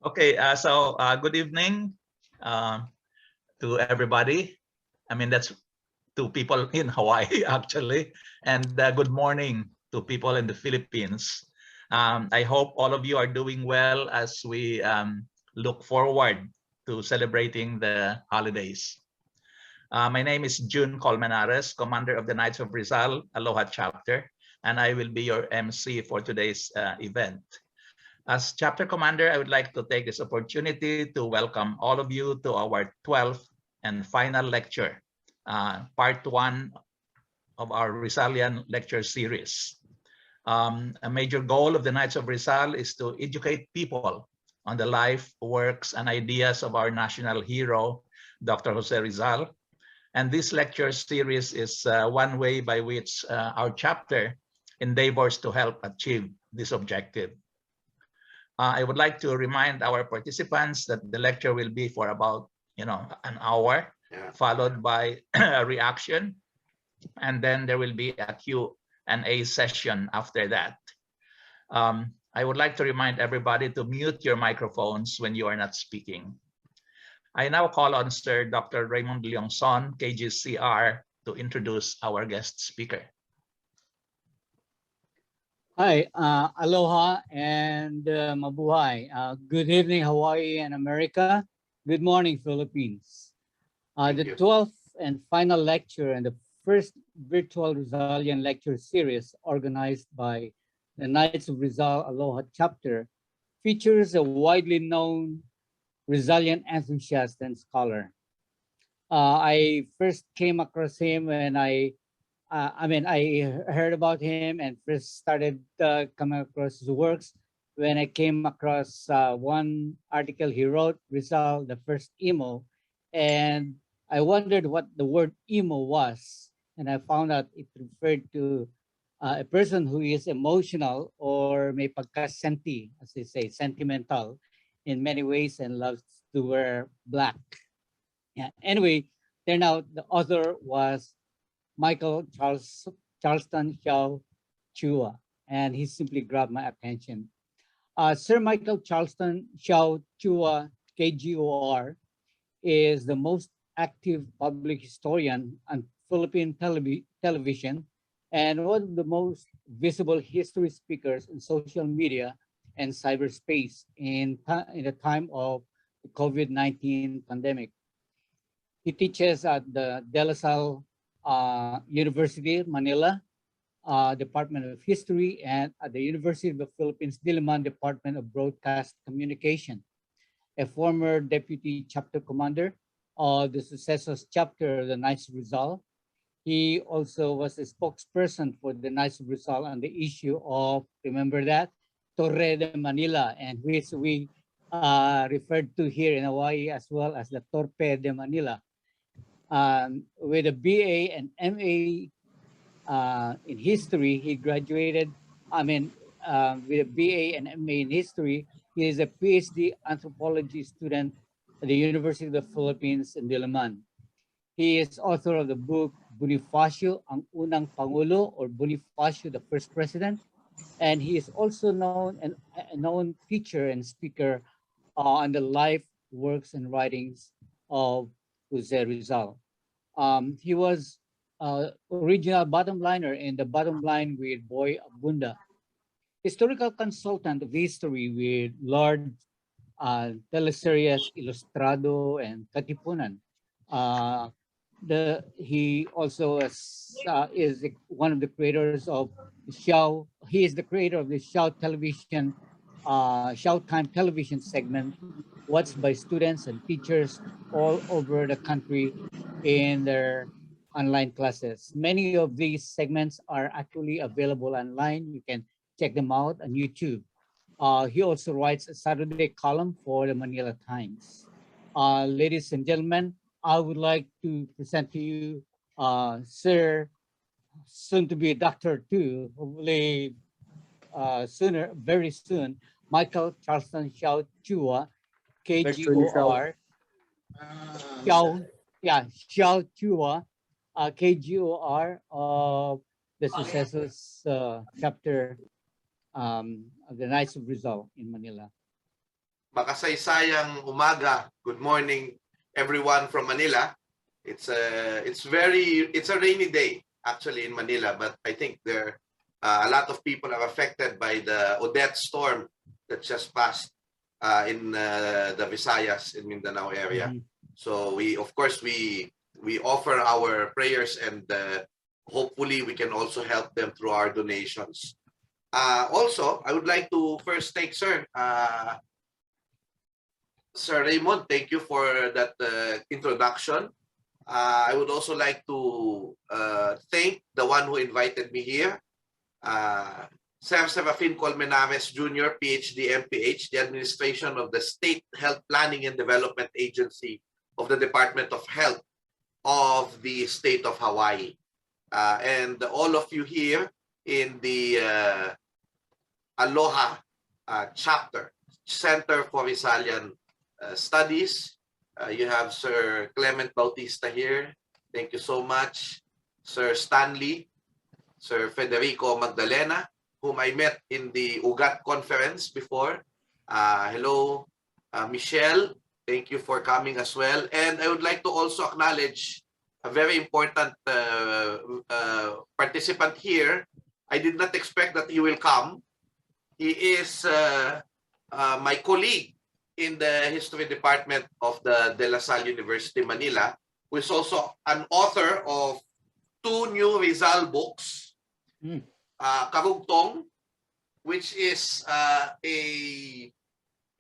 Okay, good evening to everybody. I mean, that's to people in Hawaii, actually, and good morning to people in the Philippines. I hope all of you are doing well as we look forward to celebrating the holidays. My name is June Colmenares, Commander of the Knights of Rizal, Aloha Chapter, and I will be your MC for today's event. As chapter commander, I would like to take this opportunity to welcome all of you to our 12th and final lecture, part one of our Rizalian lecture series. A major goal of the Knights of Rizal is to educate people on the life, works, and ideas of our national hero, Dr. José Rizal. And this lecture series is one way by which our chapter endeavors to help achieve this objective. I would like to remind our participants that the lecture will be for about, an hour, followed by a reaction, and then there will be a Q&A session after that. I would like to remind everybody to mute your microphones when you are not speaking. I now call on Sir Dr. Raymond Leongson, KGCR, to introduce our guest speaker. Hi, aloha and mabuhay. Good evening, Hawaii and America. Good morning, Philippines. The 12th and final lecture and the first virtual Rizalian lecture series organized by the Knights of Rizal Aloha Chapter features a widely known Rizalian enthusiast and scholar. I first came across him when I heard about him and first started coming across his works when I came across one article he wrote, Rizal, the first emo, and I wondered what the word emo was, and I found out it referred to a person who is emotional or may pagka-senti, as they say, sentimental in many ways and loves to wear black. Yeah. Anyway, turned out the author was Charleston Xiao Chua, and he simply grabbed my attention. Sir Michael Charleston Xiao Chua, KGOR, is the most active public historian on Philippine television and one of the most visible history speakers in social media and cyberspace in the time of the COVID-19 pandemic. He teaches at the De La Salle University, Manila, Department of History, and at the University of the Philippines, Diliman Department of Broadcast Communication. A former deputy chapter commander of the successors chapter of the Knights of Rizal. He also was a spokesperson for the Knights of Rizal on the issue of, remember that, Torre de Manila, and which we referred to here in Hawaii as well as the Torpe de Manila. With a BA and MA in history, he graduated, with a BA and MA in history. He is a PhD anthropology student at the University of the Philippines in Diliman. He is author of the book Bonifacio, ang unang Pangulo, or Bonifacio, the first president. And he is also known a known teacher and speaker on the life, works, and writings of José Rizal. He was original bottom liner in the bottom line with Boy Abunda, historical consultant of history with Lord teleseries Ilustrado and Katipunan. He also is one of the creators of Xiao. He is the creator of the Xiao television, Xiao Time television segment, watched by students and teachers all over the country in their online classes. Many of these segments are actually available online. You can check them out on YouTube. He also writes a Saturday column for the Manila Times. Ladies and gentlemen, I would like to present to you Sir, soon to be a doctor too, hopefully very soon, Michael Charleston Xiao Chua, KGOR. Xiao, Xiao Chua, KGOR of the successors chapter of the Knights of Rizal in Manila. makasaysayang umaga. Good morning, everyone from Manila. It's a rainy day actually in Manila, but I think there a lot of people are affected by the Odette storm that just passed in the Visayas in Mindanao area. So we offer our prayers, and hopefully we can also help them through our donations. Also, I would like to first thank Sir Raymond. Thank you for that introduction. I would also like to thank the one who invited me here, Serafin Colmenares Jr., PhD, MPH, the administration of the State Health Planning and Development Agency of the Department of Health of the state of Hawaii. And all of you here in the Aloha chapter, Center for Rizalian Studies. You have Sir Clem Bautista here. Thank you so much. Sir Stanley, Sir Federico Magdalena, whom I met in the UGAT conference before. Hello, Michelle. Thank you for coming as well. And I would like to also acknowledge a very important participant here. I did not expect that he will come. He is my colleague in the history department of the De La Salle University, Manila, who is also an author of 2 new Rizal books, Karugtong, which is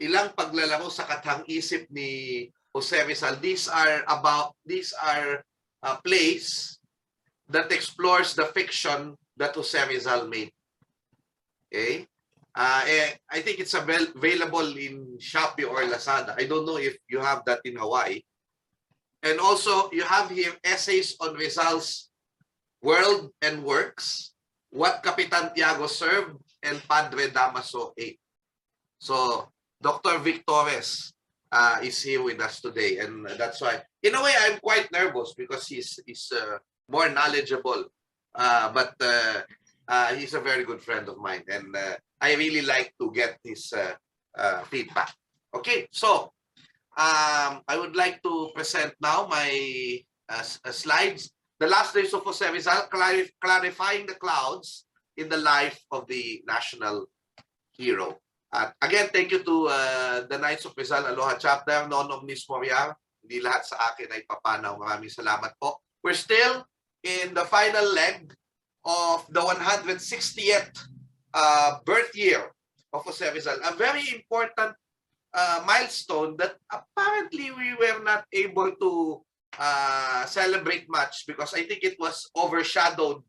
ilang paglalaro sa kathang-isip ni José Rizal. These are plays that explores the fiction that José Rizal made. Okay? I think it's available in Shopee or Lazada. I don't know if you have that in Hawaii. And also, you have here essays on Rizal's world and works, what Capitan Tiago served, and Padre Damaso ate. So, Dr. Victorez is here with us today. And that's why, in a way, I'm quite nervous because he's more knowledgeable. But he's a very good friend of mine. And I really like to get his feedback. Okay, so I would like to present now my slides. The last days of José Rizal, clarifying the clouds in the life of the national hero. Again, thank you to the Knights of Rizal Aloha Chapter, non omnis moriar. Hindi lahat sa akin ay papanaw. Maraming salamat po. We're still in the final leg of the 160th birth year of José Rizal, a very important milestone that apparently we were not able to celebrate much because I think it was overshadowed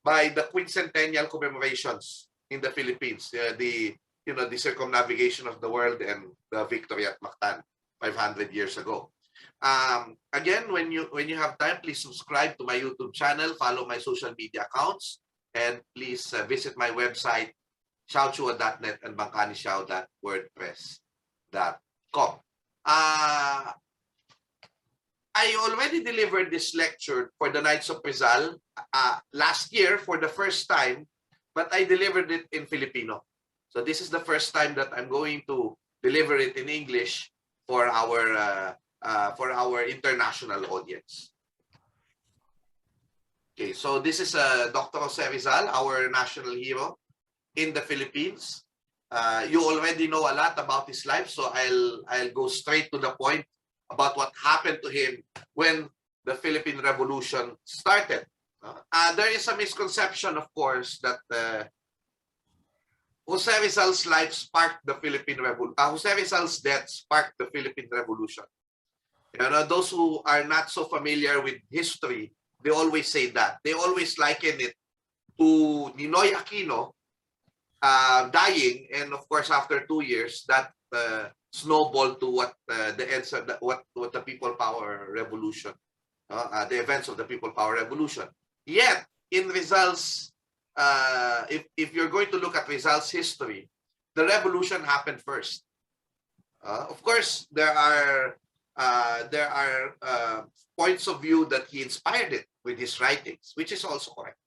by the quincentennial commemorations in the Philippines, the circumnavigation of the world and the victory at Mactan 500 years ago. Again, when you have time, please subscribe to my YouTube channel, follow my social media accounts, and please visit my website, xiaochua.net and bangkanisiao.wordpress.com. I already delivered this lecture for the Knights of Rizal last year for the first time, but I delivered it in Filipino. So this is the first time that I'm going to deliver it in English for our international audience. Okay, so this is Dr. José Rizal, our national hero in the Philippines. You already know a lot about his life, so I'll go straight to the point about what happened to him when the Philippine Revolution started. There is a misconception, of course, that José Rizal's life sparked the Philippine Revolution. José Rizal's death sparked the Philippine Revolution. Those who are not so familiar with history, they always say that. They always liken it to Ninoy Aquino dying, and of course, after 2 years, that snowballed to what the ends of what the People Power Revolution, the events of the People Power Revolution. Yet, in Rizal's, if you're going to look at Rizal's history, the revolution happened first. Of course, there are points of view that he inspired it with his writings, which is also correct.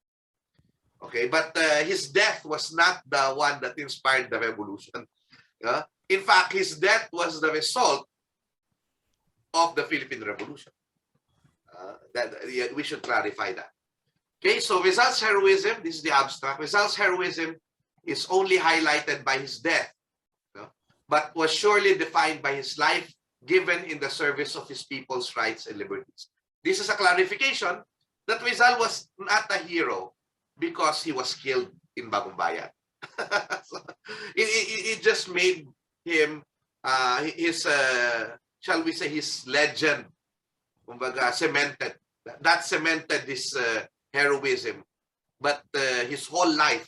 Okay, but his death was not the one that inspired the revolution. In fact, his death was the result of the Philippine Revolution. We should clarify that. Okay, so Rizal's heroism, this is the abstract. Rizal's heroism is only highlighted by his death, but was surely defined by his life given in the service of his people's rights and liberties. This is a clarification that Rizal was not a hero because he was killed in Bagong Bayan. So, it just made him his shall we say his legend, kumbaga, cemented. That cemented his heroism, but his whole life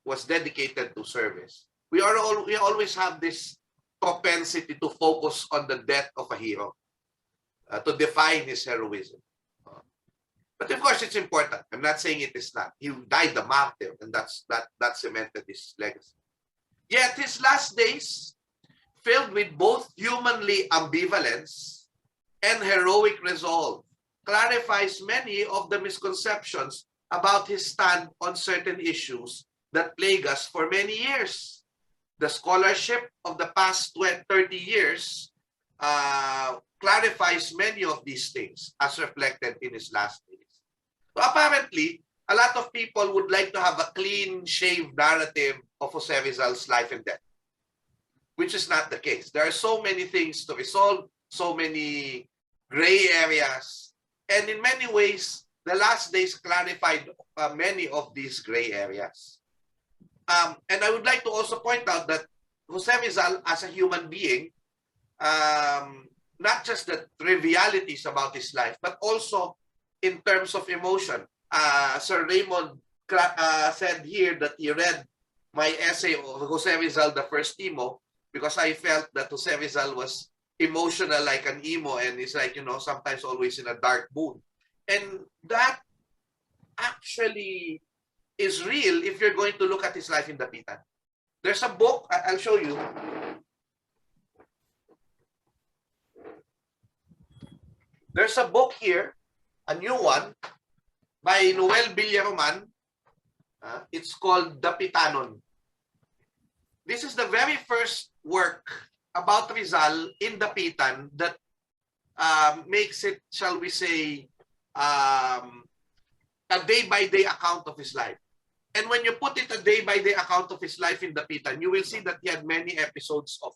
was dedicated to service. We always have this propensity to focus on the death of a hero, to define his heroism. But of course, it's important. I'm not saying it is not. He died a martyr, and that cemented his legacy. Yet his last days, filled with both humanly ambivalence and heroic resolve, clarifies many of the misconceptions about his stand on certain issues that plague us for many years. The scholarship of the past 30 years clarifies many of these things as reflected in his last days. So apparently, a lot of people would like to have a clean-shaved narrative of José Rizal's life and death, which is not the case. There are so many things to resolve, so many gray areas, and in many ways, the last days clarified many of these gray areas. And I would like to also point out that José Rizal, as a human being, not just the trivialities about his life, but also in terms of emotion. Sir Raymond said here that he read my essay of José Rizal, the first emo, because I felt that José Rizal was emotional like an emo, and it's like, sometimes always in a dark mood. And that actually is real if you're going to look at his life in Dapitan. There's a book, I'll show you. There's a book here, a new one, by Noel Villaroman. It's called Dapitanon. This is the very first work about Rizal in Dapitan that makes it, shall we say, a day-by-day account of his life. And when you put it a day-by-day account of his life in Dapitan, you will see that he had many episodes of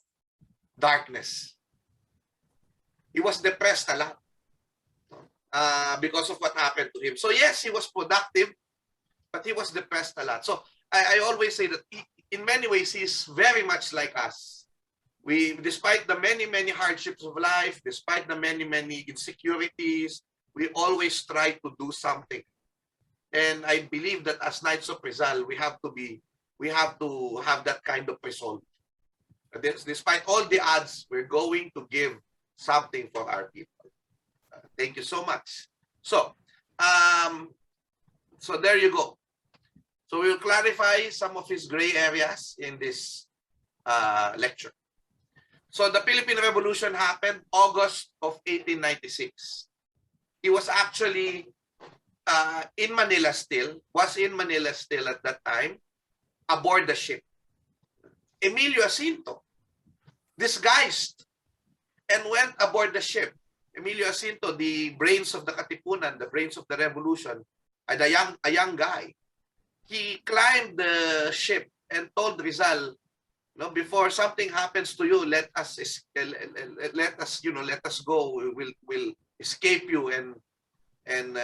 darkness. He was depressed a lot because of what happened to him. So yes, he was productive, but he was depressed a lot. So I always say that in many ways, he's very much like us. Despite the many hardships of life, despite the many insecurities, we always try to do something. And I believe that as Knights of Rizal, we have to have that kind of resolve. Despite all the odds, we're going to give something for our people. Thank you so much. So there you go. So we'll clarify some of his gray areas in this lecture. So the Philippine Revolution happened August of 1896. He was actually in Manila still, at that time, aboard the ship. Emilio Jacinto, disguised, and went aboard the ship. Emilio Jacinto, the brains of the Katipunan, the brains of the revolution, and a young guy. He climbed the ship and told Rizal, before something happens to you, let us go. We'll escape you, and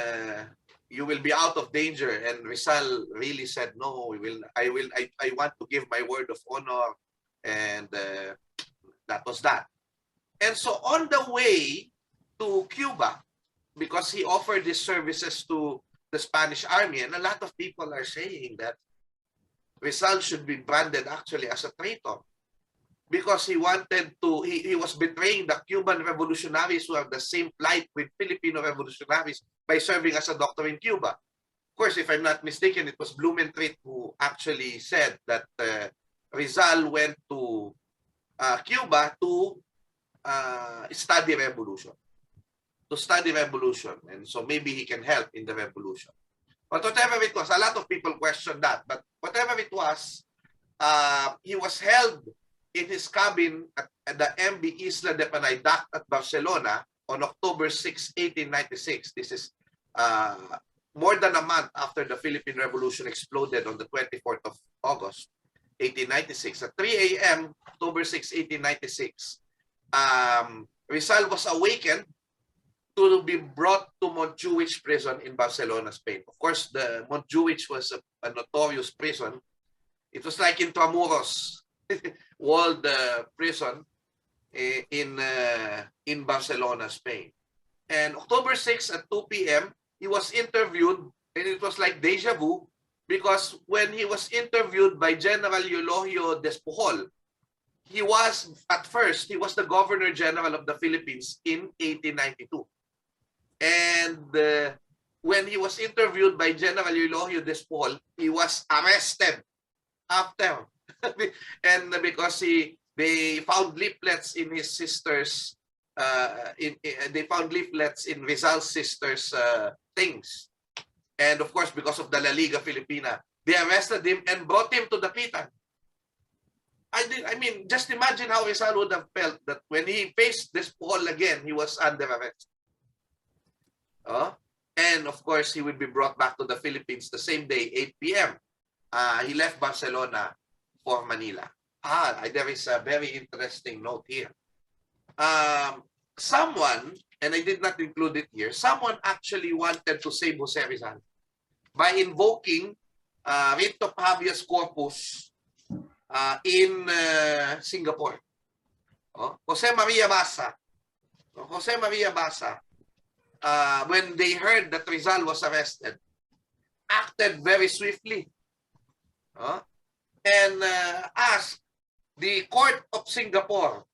you will be out of danger. And Rizal really said, no, I want to give my word of honor, and that was that. And so on the way to Cuba, because he offered his services to the Spanish army, and a lot of people are saying that Rizal should be branded actually as a traitor, because he was betraying the Cuban revolutionaries who have the same plight with Filipino revolutionaries by serving as a doctor in Cuba. Of course, if I'm not mistaken, it was Blumentritt who actually said that Rizal went to Cuba to study revolution. And so maybe he can help in the revolution. But whatever it was, a lot of people questioned that. But whatever it was, he was held in his cabin at the MB Isla de Panay dock at Barcelona on October 6, 1896. This is more than a month after the Philippine Revolution exploded on the 24th of August, 1896. At 3 a.m., October 6, 1896, Rizal was awakened to be brought to Montjuich prison in Barcelona, Spain. Of course, the Montjuich was a notorious prison. It was like Intramuros, walled prison in Barcelona, Spain. And October 6 at 2 p.m., he was interviewed, and it was like deja vu, because when he was interviewed by General Eulogio Despujol, he was, at first, he was the Governor General of the Philippines in 1892. And when he was interviewed by General Eulogio Despujol, he was arrested after. And because they found leaflets in his sister's, they found leaflets in Rizal's sister's things. And of course, because of the La Liga Filipina, they arrested him and brought him to the Pitan. I mean, just imagine how Rizal would have felt that when he faced this Paul again, he was under arrest. And of course, he would be brought back to the Philippines the same day, 8 p.m. He left Barcelona for Manila. There is a very interesting note here. Someone, and I did not include it here, someone actually wanted to save José Rizal by invoking writ of habeas corpus in Singapore. Jose Maria Basa. Jose Maria Basa, when they heard that Rizal was arrested, acted very swiftly and asked the Court of Singapore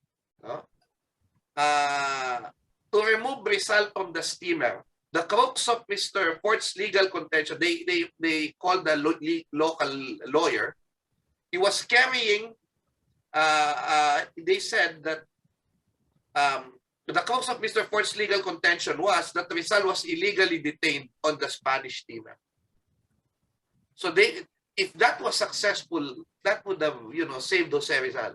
to remove Rizal from the steamer. The crux of Mr. Fort's legal contention, they called the local lawyer. He was carrying, they said that the crux of Mr. Fort's legal contention was that Rizal was illegally detained on the Spanish steamer. So if that was successful, that would have, saved José Rizal.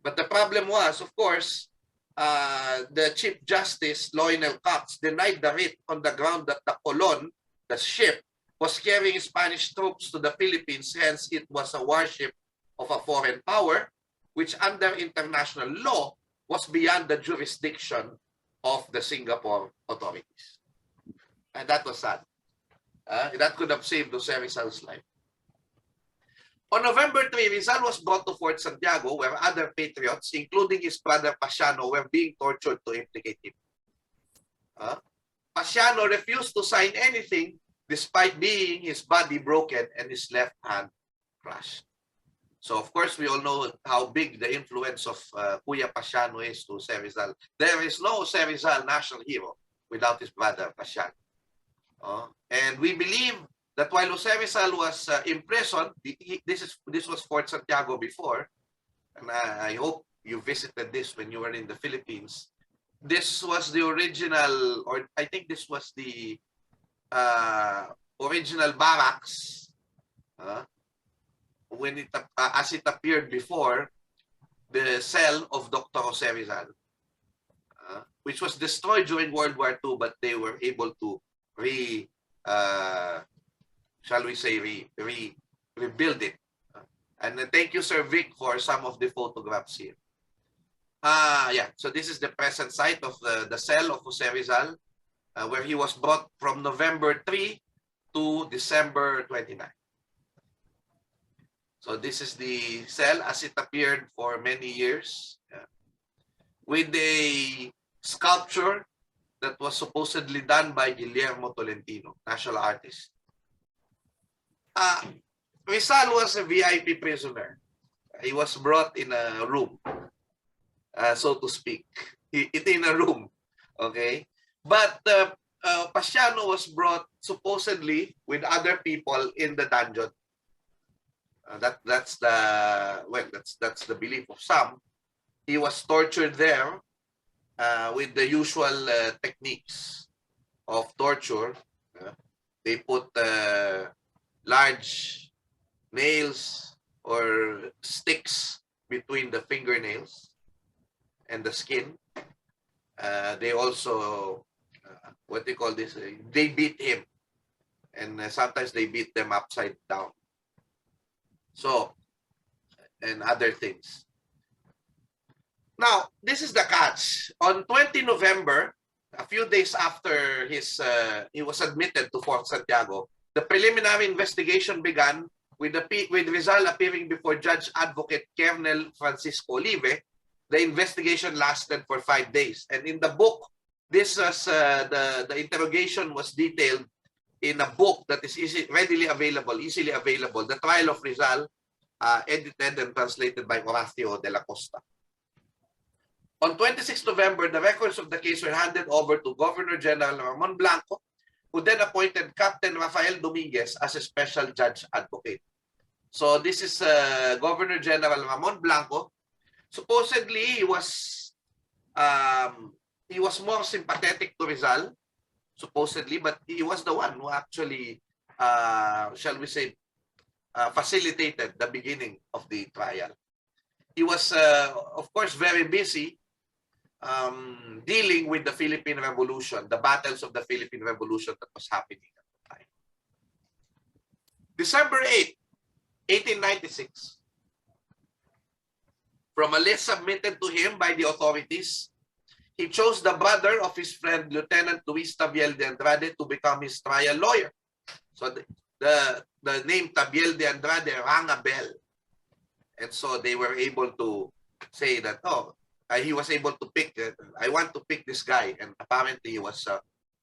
But the problem was, of course, the Chief Justice, Lionel Cox, denied the writ on the ground that the Colon, the ship, was carrying Spanish troops to the Philippines, hence it was a warship of a foreign power, which under international law was beyond the jurisdiction of the Singapore authorities. And that was sad. That could have saved José Rizal's life. On November 3, Rizal was brought to Fort Santiago, where other patriots, including his brother Pasiano, were being tortured to implicate him. Pasiano refused to sign anything despite being his body broken and his left hand crushed. So, of course, we all know how big the influence of Kuya Pasiano is to José Rizal. There is no José Rizal national hero without his brother Pasiano. And we believe that while José Rizal was imprisoned, this was Fort Santiago before, and I hope you visited this when you were in the Philippines. This was the original, or I think this was the original barracks when it as it appeared before, the cell of Dr. José Rizal, which was destroyed during World War II, but they were able to rebuild it. And thank you, Sir Vic, for some of the photographs here. So this is the present site of the cell of José Rizal, where he was brought from November 3 to December 29. So this is the cell as it appeared for many years, with a sculpture that was supposedly done by Guillermo Tolentino, national artist. Rizal was a VIP prisoner. He was brought in a room, so to speak, in a room, okay? But Pasiano was brought supposedly with other people in the dungeon. That's the belief of some. He was tortured there with the usual techniques of torture. They put large nails or sticks between the fingernails and the skin. They also, what they call this, they beat him. And sometimes they beat them upside down. So, and other things. Now, this is the catch. On 20 November, a few days after he was admitted to Fort Santiago, the preliminary investigation began with Rizal appearing before Judge Advocate Colonel Francisco Olive. The investigation lasted for 5 days. And in the book, this was the interrogation was detailed in a book that is easily available, The Trial of Rizal, edited and translated by Horacio de la Costa. On 26 November, the records of the case were handed over to Governor General Ramon Blanco, who then appointed Captain Rafael Dominguez as a special judge advocate. So this is Governor General Ramon Blanco. Supposedly, he was more sympathetic to Rizal, supposedly, but he was the one who actually, shall we say, facilitated the beginning of the trial. He was, of course, very busy dealing with the Philippine Revolution, the battles of the Philippine Revolution that was happening at the time. December 8, 1896, from a list submitted to him by the authorities, he chose the brother of his friend, Lieutenant Luis Tabiel de Andrade, to become his trial lawyer. So the name Tabiel de Andrade rang a bell. And so they were able to say that, oh, he was able to pick, I want to pick this guy. And apparently he was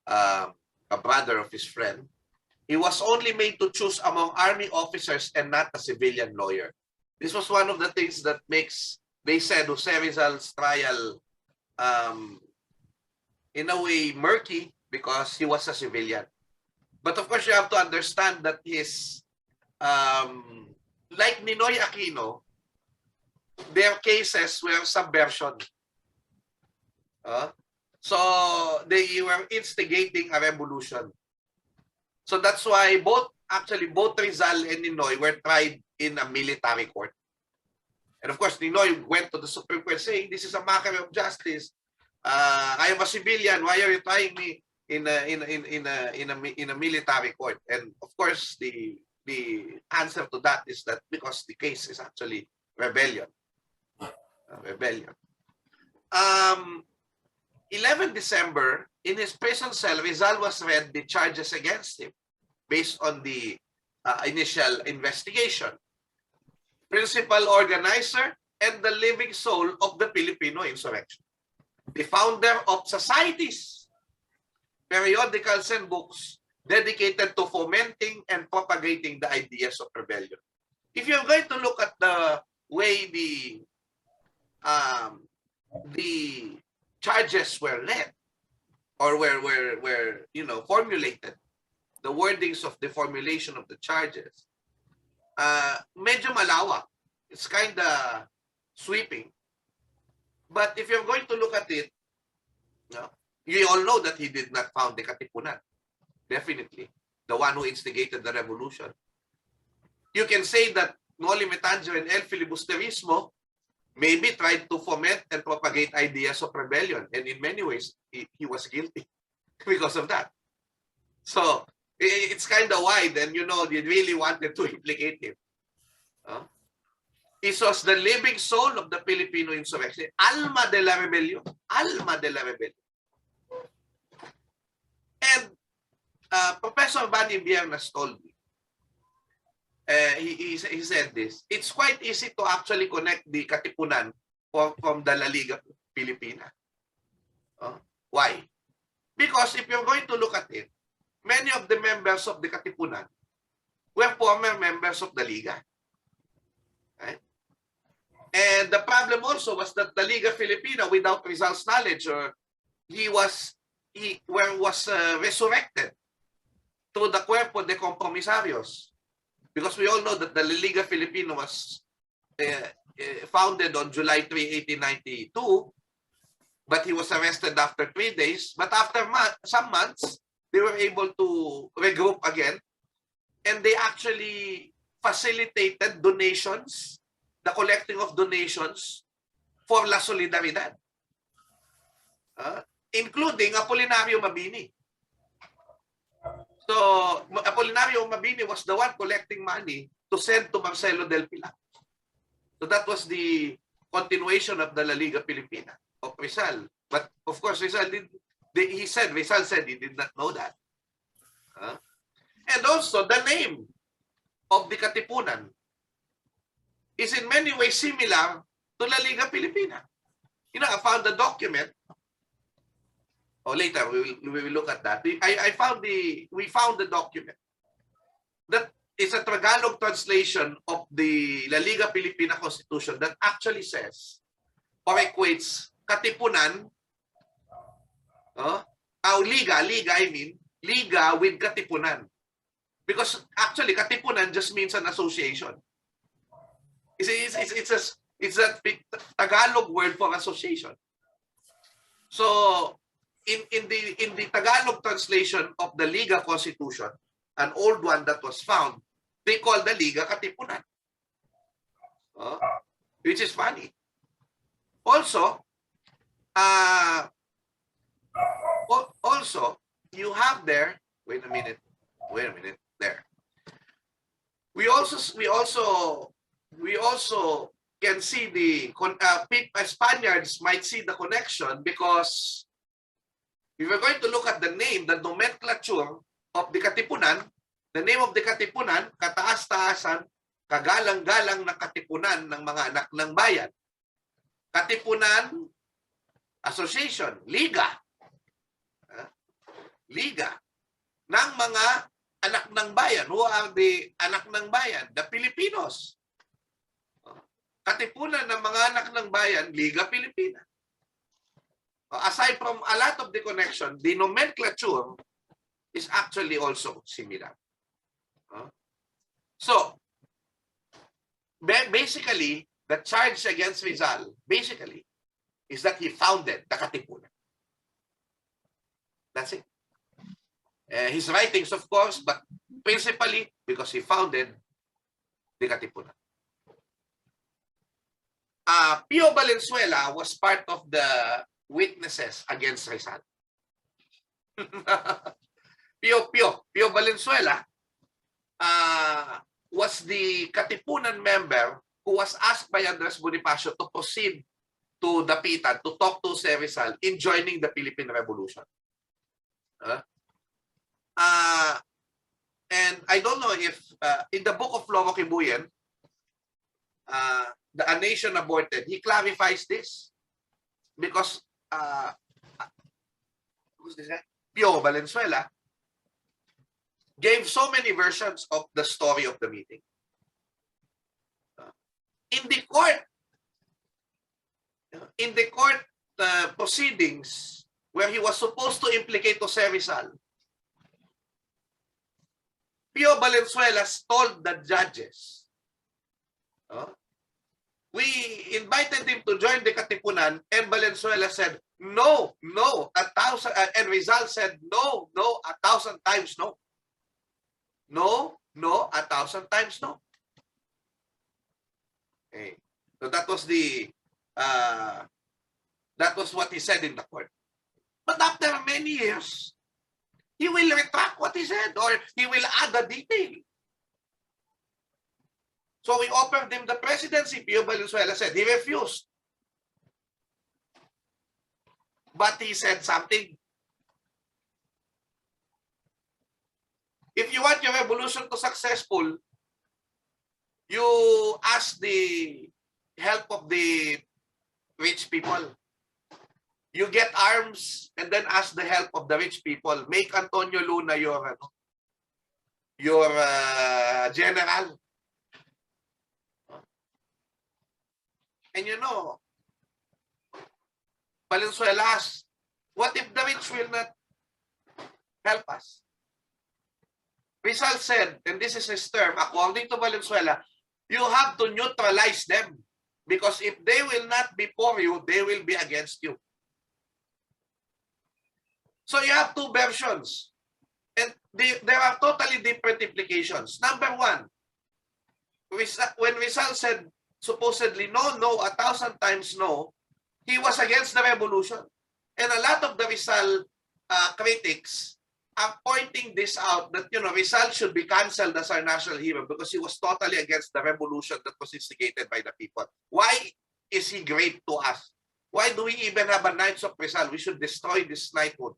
a brother of his friend. He was only made to choose among army officers and not a civilian lawyer. This was one of the things that makes, they said, José Rizal's trial in a way murky because he was a civilian. But of course, you have to understand that his, like Ninoy Aquino, their cases were subversion. So they were instigating a revolution. So that's why both Rizal and Ninoy were tried in a military court. And of course, Ninoy went to the Supreme Court saying, this is a mockery of justice. I am a civilian. Why are you trying me in a military court? And of course, the answer to that is that because the case is actually rebellion. Rebellion. 11 December, in his prison cell, Rizal was read the charges against him based on the initial investigation. Principal organizer and the living soul of the Filipino insurrection. The founder of societies, periodicals, and books dedicated to fomenting and propagating the ideas of rebellion. If you're going to look at the way the charges were led or were formulated, the wordings of the formulation of the charges, medyo malawak. It's kind of sweeping. But if you're going to look at it, you all know that he did not found the Katipunan. Definitely. The one who instigated the revolution. You can say that Noli Me Tangere and El Filibusterismo maybe tried to foment and propagate ideas of rebellion. And in many ways, he was guilty because of that. So, it's kind of wide and, they really wanted to implicate him. It was the living soul of the Filipino insurrection. Alma de la rebellion. Alma de la rebellion. And Professor Bani Biernas told me, he said this, it's quite easy to actually connect the Katipunan from the La Liga Filipina. Why? Because if you're going to look at it, many of the members of the Katipunan were former members of the Liga. Right? And the problem also was that the Liga Filipina, without Rizal's knowledge, he was resurrected through the Cuerpo de Compromisarios. Because we all know that the Liga Filipina was founded on July 3, 1892, but he was arrested after 3 days. But after some months, they were able to regroup again, and they actually facilitated donations, the collecting of donations for La Solidaridad, including Apolinario Mabini. So, Apolinario Mabini was the one collecting money to send to Marcelo del Pilar. So that was the continuation of the La Liga Filipina of Rizal. But of course, Rizal said he did not know that. And also, the name of the Katipunan is in many ways similar to La Liga Filipina. You know, I found the document. Later we will look at that. We found the document that is a Tagalog translation of the La Liga Filipina Constitution that actually says or equates Katipunan, Liga with Katipunan. Because actually Katipunan just means an association. It's a Tagalog word for association. So in the Tagalog translation of the Liga Constitution, an old one that was found, they call the Liga Katipunan. Which is funny. Also, you have there, wait a minute, there. We also can see the Spaniards might see the connection, because if we're going to look at the name, the nomenclature of the Katipunan, the name of the Katipunan, kataas-taasan, kagalang-galang na katipunan ng mga anak ng bayan. Katipunan Association, Liga. Liga ng mga anak ng bayan. Who are the anak ng bayan? The Filipinos. Katipunan ng mga anak ng bayan, Liga Filipina. Aside from a lot of the connection, the nomenclature is actually also similar. So, basically, the charge against Rizal, basically, is that he founded the Katipunan. That's it. His writings, of course, but principally because he founded the Katipunan. Pio Valenzuela was part of the witnesses against Rizal. Pio Valenzuela was the Katipunan member who was asked by Andres Bonifacio to proceed to Dapitan to talk to José Rizal in joining the Philippine Revolution. And I don't know if in the book of Loro Kibuyen, the A Nation Aborted, he clarifies this because who's this guy? Pio Valenzuela gave so many versions of the story of the meeting. In the court proceedings where he was supposed to implicate José Rizal, Pio Valenzuela told the judges, we invited him to join the Katipunan, and Valenzuela said, no, 1,000, and Rizal said, no, 1,000 times no. No, 1,000 times no. Okay. So that was what he said in the court. But after many years, he will retract what he said, or he will add a detail. So we offered him the presidency. Pio Valenzuela said he refused. But he said something. If you want your revolution to successful, you ask the help of the rich people. You get arms and then ask the help of the rich people. Make Antonio Luna your general. And you know, Valenzuela asked, what if the rich will not help us? Rizal said, and this is his term, according to Valenzuela, you have to neutralize them, because if they will not be for you, they will be against you. So you have two versions, and there are totally different implications. Number one, when Rizal said supposedly no, 1,000 times no, he was against the revolution. And a lot of the Rizal critics are pointing this out, that Rizal should be cancelled as our national hero because he was totally against the revolution that was instigated by the people. Why is he great to us? Why do we even have a Knights of Rizal? We should destroy this knighthood.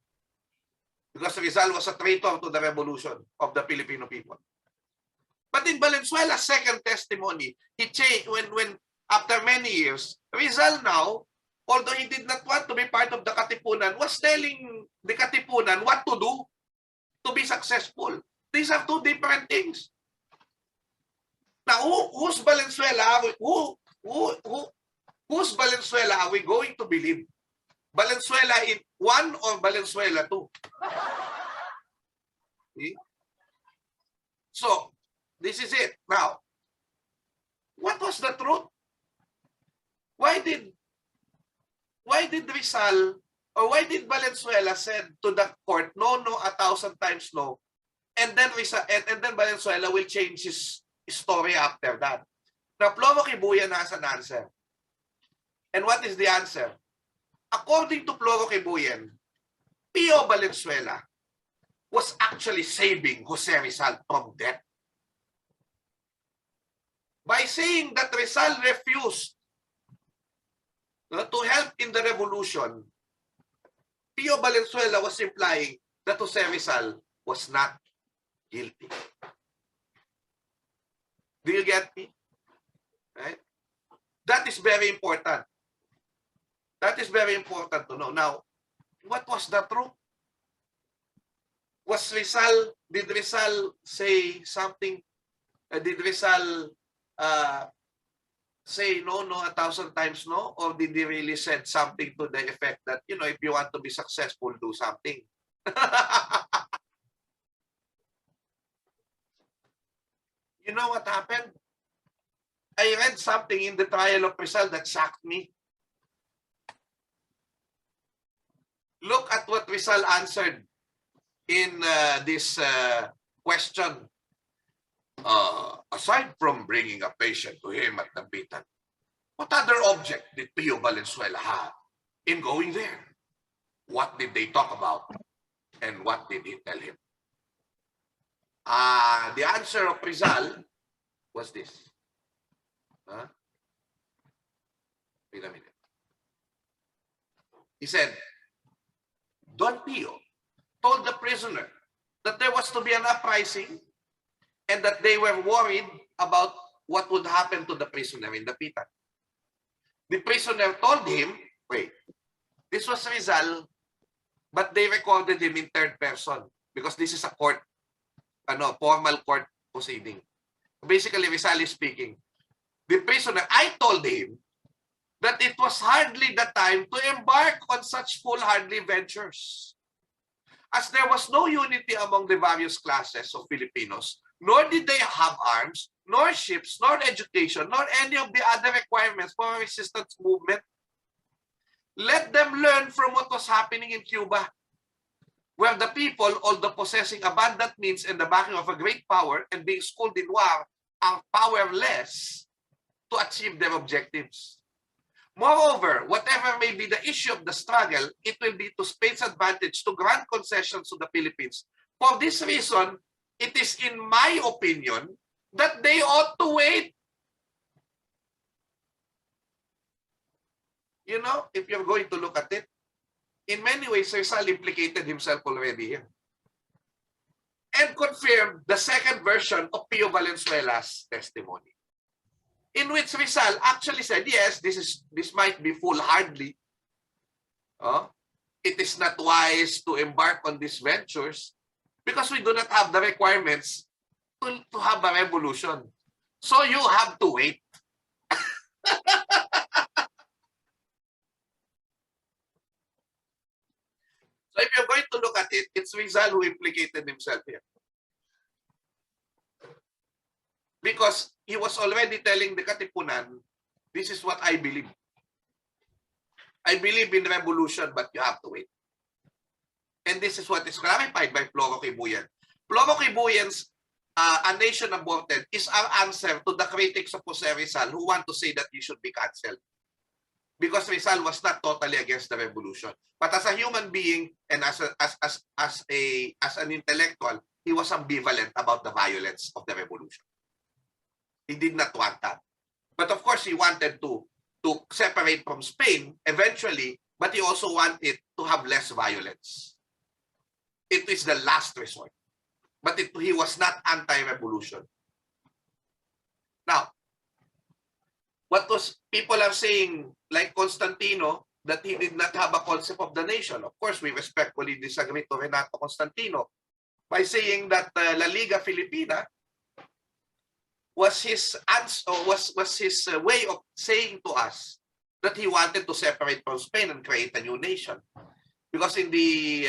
Because Rizal was a traitor to the revolution of the Filipino people. But in Valenzuela's second testimony, he changed when after many years, Rizal now, although he did not want to be part of the Katipunan, was telling the Katipunan what to do to be successful. These are two different things. Now, whose Valenzuela? Whose Valenzuela are we going to believe? Valenzuela in 1 or Valenzuela 2? See? So, this is it. Now, what was the truth? Why did Rizal, or why did Valenzuela said to the court, no, 1,000 times no, and then Valenzuela will change his story after that? Now, Plomo Kibuyan has an answer. And what is the answer? According to Plomo Kibuyan, Pio Valenzuela was actually saving José Rizal from death. By saying that Rizal refused to help in the revolution, Pio Valenzuela was implying that José Rizal was not guilty. Do you get me? Right? That is very important. That is very important to know. Now, what was the truth? Did Rizal say something? Did Rizal say no, 1,000 times no? Or did he really said something to the effect that, if you want to be successful, do something? You know what happened? I read something in the trial of Rizal that shocked me. Look at what Rizal answered in this question. Aside from bringing a patient to him at the beaten, what other object did Pio Valenzuela have in going there? What did they talk about? And what did he tell him? The answer of Rizal was this. Wait a minute. He said, Don Pio told the prisoner that there was to be an uprising and that they were worried about what would happen to the prisoner in the pitan. The prisoner told him, wait, this was Rizal, but they recorded him in third person because this is a court, formal court proceeding. Basically, Rizal is speaking. The prisoner, I told him that it was hardly the time to embark on such foolhardy ventures, as there was no unity among the various classes of Filipinos, nor did they have arms, nor ships, nor education, nor any of the other requirements for a resistance movement. Let them learn from what was happening in Cuba, where the people, although possessing abundant means and the backing of a great power and being schooled in war, are powerless to achieve their objectives. Moreover, whatever may be the issue of the struggle, it will be to Spain's advantage to grant concessions to the Philippines. For this reason, it is in my opinion that they ought to wait. If you're going to look at it, in many ways, Rizal implicated himself already here. And confirmed the second version of Pio Valenzuela's testimony, in which Rizal actually said, yes, this might be foolhardy. It is not wise to embark on these ventures because we do not have the requirements to have a revolution. So you have to wait. So if you're going to look at it, it's Rizal who implicated himself here. Because he was already telling the Katipunan, this is what I believe. I believe in revolution, but you have to wait. And this is what is clarified by Plomo Kibuyan. Plomo Kibuyan's a nation aborted is our answer to the critics of José Rizal who want to say that he should be cancelled. Because Rizal was not totally against the revolution. But as a human being and as an intellectual, he was ambivalent about the violence of the revolution. He did not want that. But of course, he wanted to separate from Spain eventually, but he also wanted to have less violence. It is the last resort. But he was not anti-revolution. Now, people are saying, like Constantino, that he did not have a concept of the nation. Of course, we respectfully disagree to Renato Constantino by saying that La Liga Filipina was his way of saying to us that he wanted to separate from Spain and create a new nation. Because in the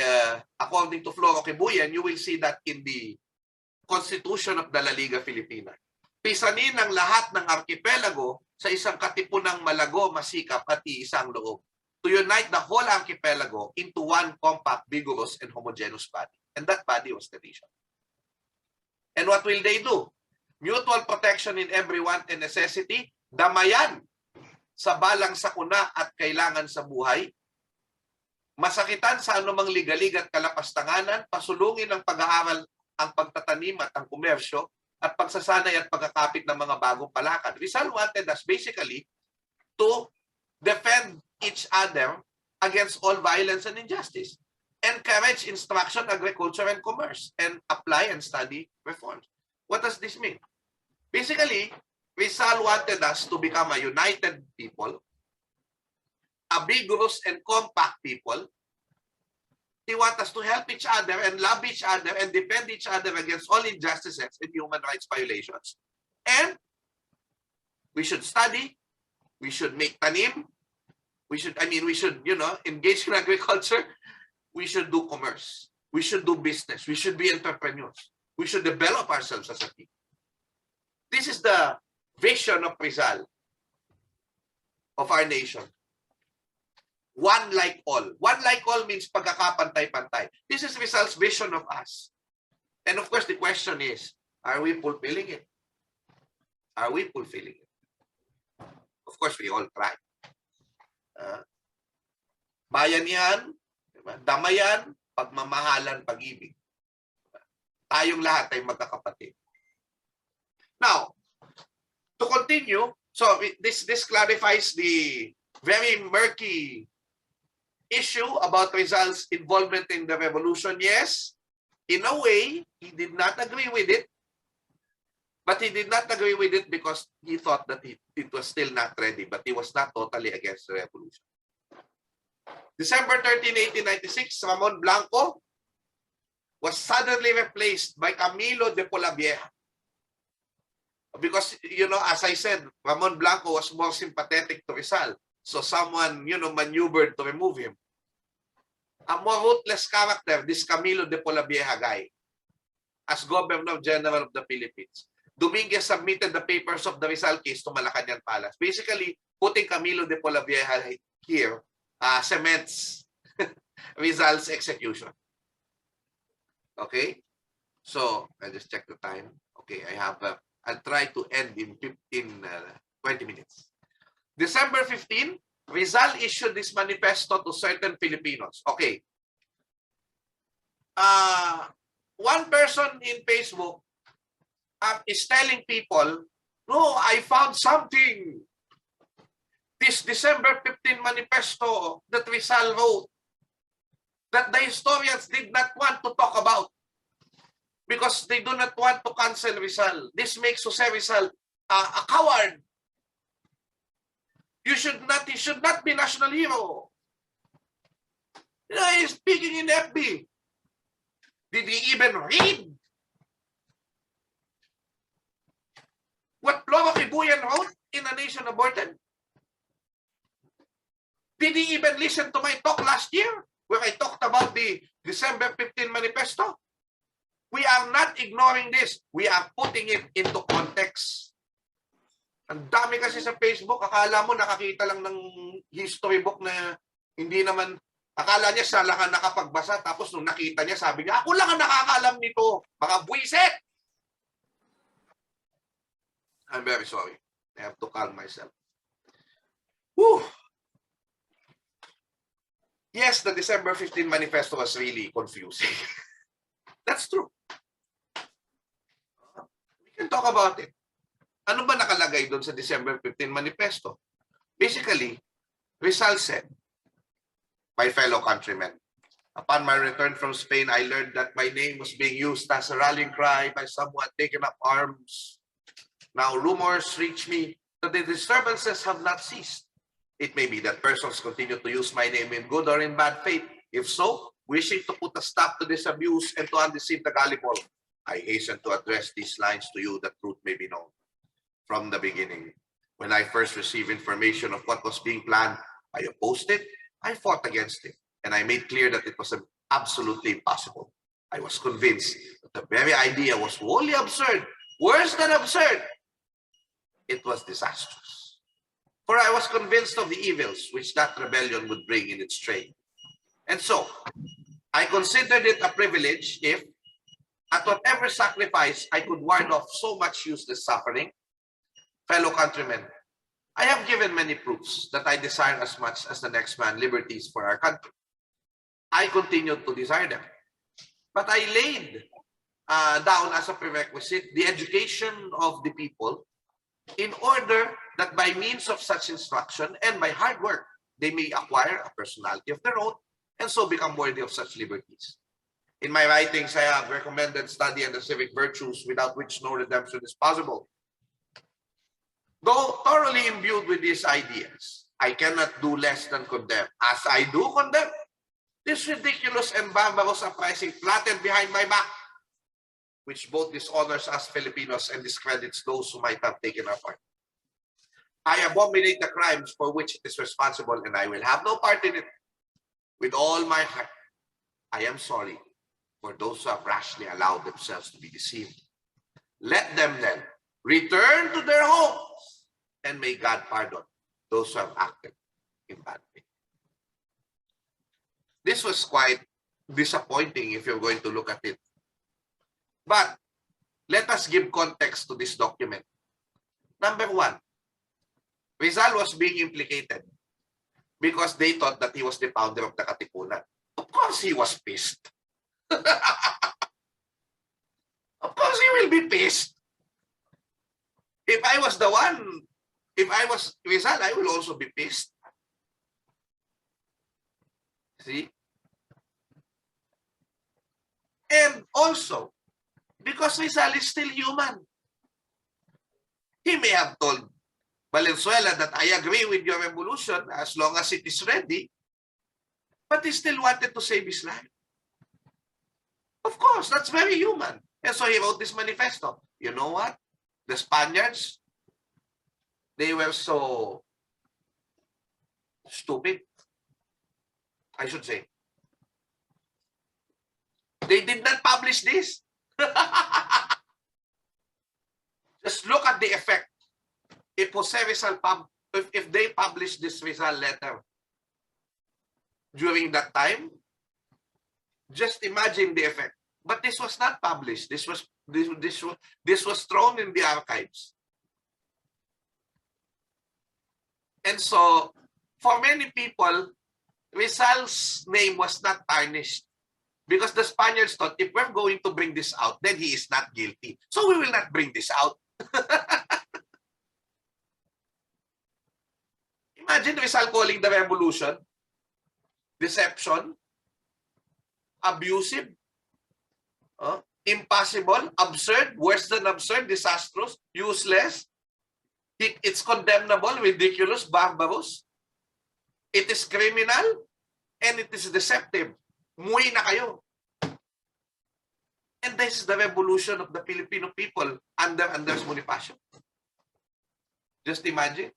according to Floro Kibuyan, you will see that in the Constitution of the La Liga Filipina, pisanin ang lahat ng archipelago sa isang katipunang malago, masikap at iisang loob, to unite the whole archipelago into one compact, vigorous, and homogeneous body. And that body was the nation. And what will they do? Mutual protection in every want and necessity, damayan sa balang sakuna at kailangan sa buhay, masakitan sa anumang ligalig at kalapastanganan, pasulungin ang pag-aaral, ang pagtatanim at ang komersyo, at pagsasanay at pagkakapit ng mga bagong palakad. Rizal wanted us basically to defend each other against all violence and injustice, encourage instruction, agriculture, and commerce, and apply and study reforms. What does this mean? Basically, Rizal wanted us to become a united people, a vigorous and compact people. He wants us to help each other and love each other and defend each other against all injustices and human rights violations. And we should study, we should make tanim, we should, engage in agriculture, we should do commerce, we should do business, we should be entrepreneurs, we should develop ourselves as a team. This is the vision of Rizal, of our nation. One like all. One like all means pagkakapantay-pantay. This is Rizal's vision of us. And of course, the question is, are we fulfilling it? Are we fulfilling it? Of course, we all try. Bayanihan, damayan, pagmamahalan, pag-ibig. Tayong lahat ay magkakapatid. Now, to continue, so this clarifies the very murky issue about Rizal's involvement in the revolution. Yes, in a way, he did not agree with it, but he did not agree with it because he thought that it was still not ready, but he was not totally against the revolution. December 13, 1896, Ramon Blanco was suddenly replaced by Camilo de Polavieja. Because, as I said, Ramon Blanco was more sympathetic to Rizal. So someone, maneuvered to remove him. A more ruthless character, this Camilo de Polavieja guy, as Governor General of the Philippines. Dominguez submitted the papers of the Rizal case to Malacanang Palace. Basically, putting Camilo de Polavieja here cements Rizal's execution. Okay? So, I just check the time. Okay, I'll try to end in 20 minutes. December 15, Rizal issued this manifesto to certain Filipinos. Okay. One person in Facebook is telling people, no, I found something. This December 15 manifesto that Rizal wrote that the historians did not want to talk about because they do not want to cancel Rizal. This makes José Rizal a coward. He should not be national hero. He's speaking in FB. Did he even read what Floro Kibuyan wrote in A Nation Aborted? Did he even listen to my talk last year where I talked about the December 15 manifesto? We are not ignoring this. We are putting it into context. Ang dami kasi sa Facebook, akala mo nakakita lang ng history book na hindi naman, akala niya siya lang ang nakapagbasa, tapos nung nakita niya, sabi niya, ako lang ang nakakaalam nito. Mga buwisit! I'm very sorry. I have to calm myself. Whew. Yes, the December 15 manifesto was really confusing. That's true. We can talk about it. Ano ba nakalagay doon sa December 15 manifesto? Basically, Rizal said, my fellow countrymen, upon my return from Spain, I learned that my name was being used as a rallying cry by someone taking up arms. Now rumors reach me that the disturbances have not ceased. It may be that persons continue to use my name in good or in bad faith. If so, wishing to put a stop to this abuse and to undeceive the gullible, I hasten to address these lines to you that truth may be known. From the beginning, when I first received information of what was being planned, I opposed it, I fought against it, and I made clear that it was absolutely impossible. I was convinced that the very idea was wholly absurd, worse than absurd. It was disastrous. For I was convinced of the evils which that rebellion would bring in its train. And so, I considered it a privilege if, at whatever sacrifice I could ward off so much useless suffering, fellow countrymen, I have given many proofs that I desire as much as the next man liberties for our country. I continued to desire them. But I laid down as a prerequisite the education of the people in order that by means of such instruction and by hard work, they may acquire a personality of their own and so become worthy of such liberties. In my writings, I have recommended study and the civic virtues without which no redemption is possible. Though thoroughly imbued with these ideas, I cannot do less than condemn, as I do condemn, this ridiculous and barbarous uprising plotted behind my back, which both dishonors us Filipinos and discredits those who might have taken our part. I abominate the crimes for which it is responsible, and I will have no part in it. With all my heart, I am sorry for those who have rashly allowed themselves to be deceived. Let them then return to their homes, and may God pardon those who have acted in bad faith. This was quite disappointing if you're going to look at it. But let us give context to this document. Number one, Rizal was being implicated because they thought that he was the founder of the Katipunan. Of course he was pissed. Of course he will be pissed. If I was Rizal, I will also be pissed. See? And also, because Rizal is still human. He may have told Valenzuela that I agree with your revolution as long as it is ready, but he still wanted to save his life. Of course, that's very human. And so he wrote this manifesto. You know what? The Spaniards, they were so stupid, I should say. They did not publish this. Just look at the effect. If José Rizal if they published this Rizal letter during that time, just imagine the effect. But this was not published. This was thrown in the archives. And so, for many people, Rizal's name was not tarnished because the Spaniards thought, if we're going to bring this out, then he is not guilty. So we will not bring this out. Imagine Rizal calling the revolution deception, abusive, impossible, absurd, worse than absurd, disastrous, useless. It's condemnable, ridiculous, barbarous. It is criminal, and it is deceptive. Muwi na kayo. And this is the revolution of the Filipino people under Andres Bonifacio. Just imagine.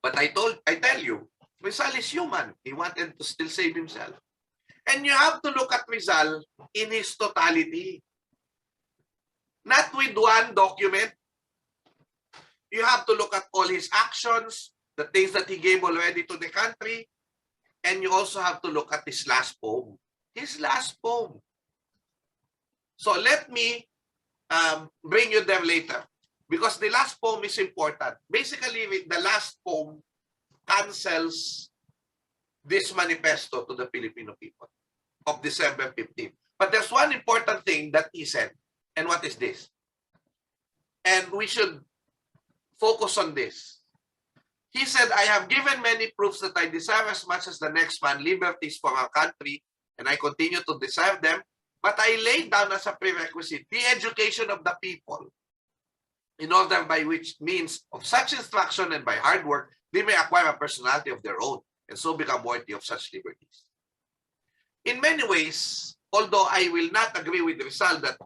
But I tell you, Rizal is human. He wanted to still save himself. And you have to look at Rizal in his totality. Not with one document. You have to look at all his actions, the things that he gave already to the country, and you also have to look at his last poem. His last poem. So let me bring you there later. Because the last poem is important. Basically, the last poem cancels this manifesto to the Filipino people of December 15th. But there's one important thing that he said. And what is this? And we should focus on this. He said, I have given many proofs that I deserve as much as the next man liberties for our country, and I continue to deserve them. But I laid down as a prerequisite the education of the people, in order by which means of such instruction and by hard work, they may acquire a personality of their own, and so become worthy of such liberties. In many ways, although I will not agree with Rizal that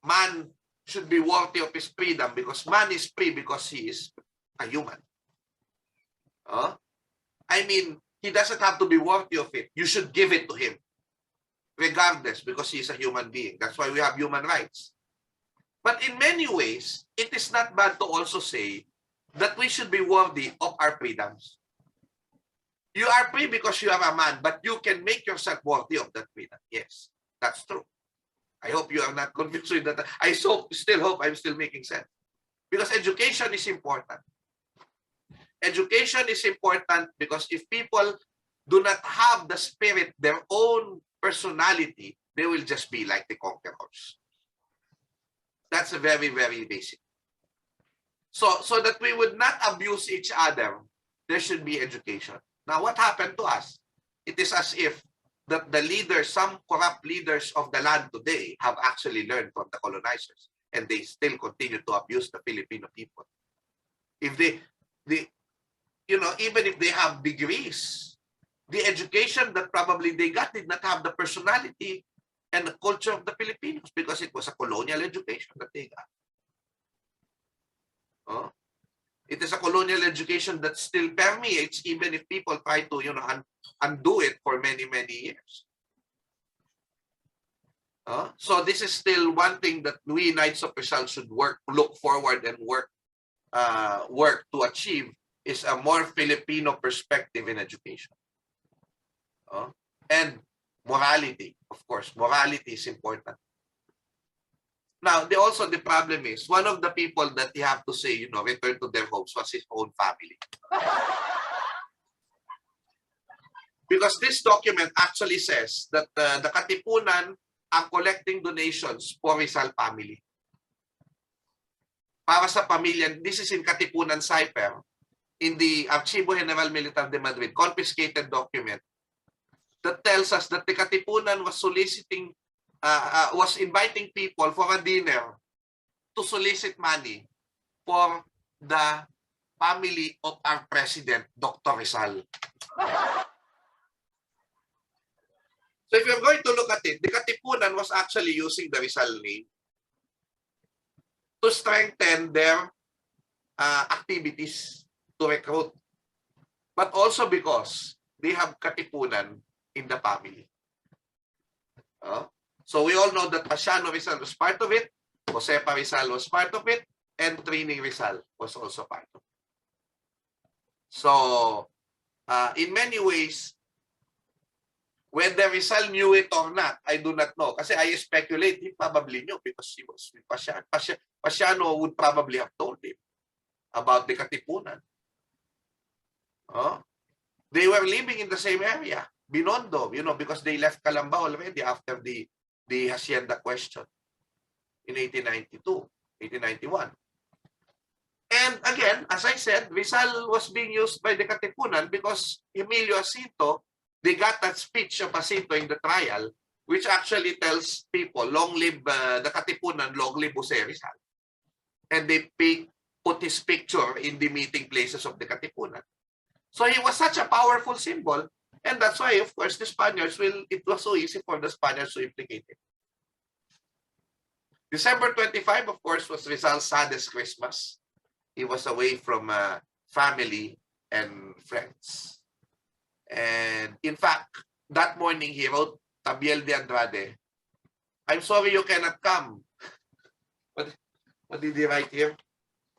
man should be worthy of his freedom, because man is free because he is a human. I mean, he doesn't have to be worthy of it. You should give it to him, regardless, because he is a human being. That's why we have human rights. But in many ways, it is not bad to also say that we should be worthy of our freedoms. You are free because you are a man, but you can make yourself worthy of that freedom. Yes, that's true. I hope you are not confused with that. I still hope I'm still making sense. Because education is important. Education is important because if people do not have the spirit, their own personality, they will just be like the conquerors. That's a very, very basic. So that we would not abuse each other, there should be education. Now, what happened to us? It is as if that the leaders, some corrupt leaders of the land today have actually learned from the colonizers, and they still continue to abuse the Filipino people. If they even if they have degrees, the education that probably they got did not have the personality and the culture of the Filipinos, because it was a colonial education that they got. It is a colonial education that still permeates even if people try to undo it for many, many years. So this is still one thing that we Knights of Rizal should look forward and work to achieve, is a more Filipino perspective in education. And morality, of course. Morality is important. Now, the problem is, one of the people that you have to say, return to their homes was his own family. Because this document actually says that the Katipunan are collecting donations for Rizal family. Para sa pamilya, this is in Katipunan Cipher, in the Archivo General Militar de Madrid, confiscated document that tells us that the Katipunan was soliciting, was inviting people for a dinner to solicit money for the family of our president, Dr. Rizal. So if you're going to look at it, the Katipunan was actually using the Rizal name to strengthen their activities to recruit. But also because they have Katipunan in the family. So we all know that Pasiano Rizal was part of it, Josepa Rizal was part of it, and Trining Rizal was also part of it. So in many ways, whether Rizal knew it or not, I do not know. Kasi I speculate he probably knew because he was with Pasiano. Pasiano would probably have told him about the Katipunan. They were living in the same area, Binondo, because they left Calamba already after the Hacienda question in 1892, 1891. And again, as I said, Rizal was being used by the Katipunan because Emilio Jacinto, they got that speech of Jacinto in the trial, which actually tells people, long live the Katipunan, long live José Rizal. And they put his picture in the meeting places of the Katipunan. So he was such a powerful symbol, and that's why, of course, the Spaniards it was so easy for the Spaniards to implicate him. December 25, of course, was Rizal's saddest Christmas. He was away from family and friends. And in fact, that morning he wrote Tabiel de Andrade, "I'm sorry you cannot come." What did he write here?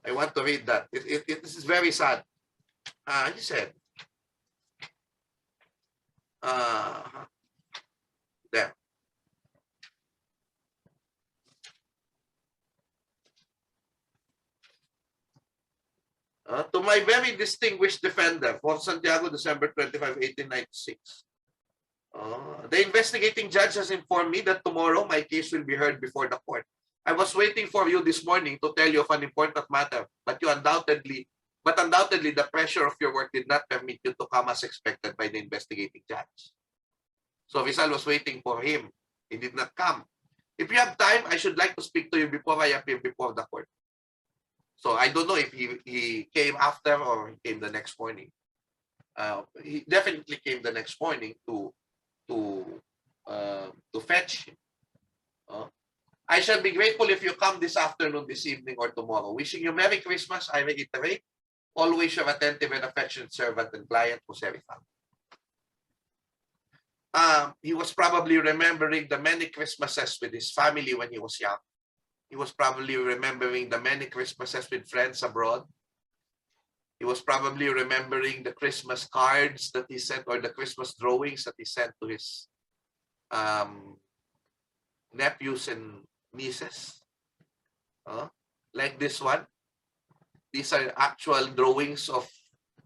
I want to read that. This is very sad. He said, there. my very distinguished defender, Fort Santiago, December 25, 1896. The investigating judge has informed me that tomorrow my case will be heard before the court. I was waiting for you this morning to tell you of an important matter, but undoubtedly the pressure of your work did not permit you to come as expected by the investigating judge. So Rizal was waiting for him. He did not come. If you have time, I should like to speak to you before I appear before the court. So I don't know if he came after or he came the next morning. He definitely came the next morning to fetch him. I shall be grateful if you come this afternoon, this evening, or tomorrow. Wishing you Merry Christmas. I reiterate, always your attentive and affectionate servant and client, José Rizal. He was probably remembering the many Christmases with his family when he was young. He was probably remembering the many Christmases with friends abroad. He was probably remembering the Christmas cards that he sent, or the Christmas drawings that he sent to his nephews and nieces. Like this one. These are actual drawings of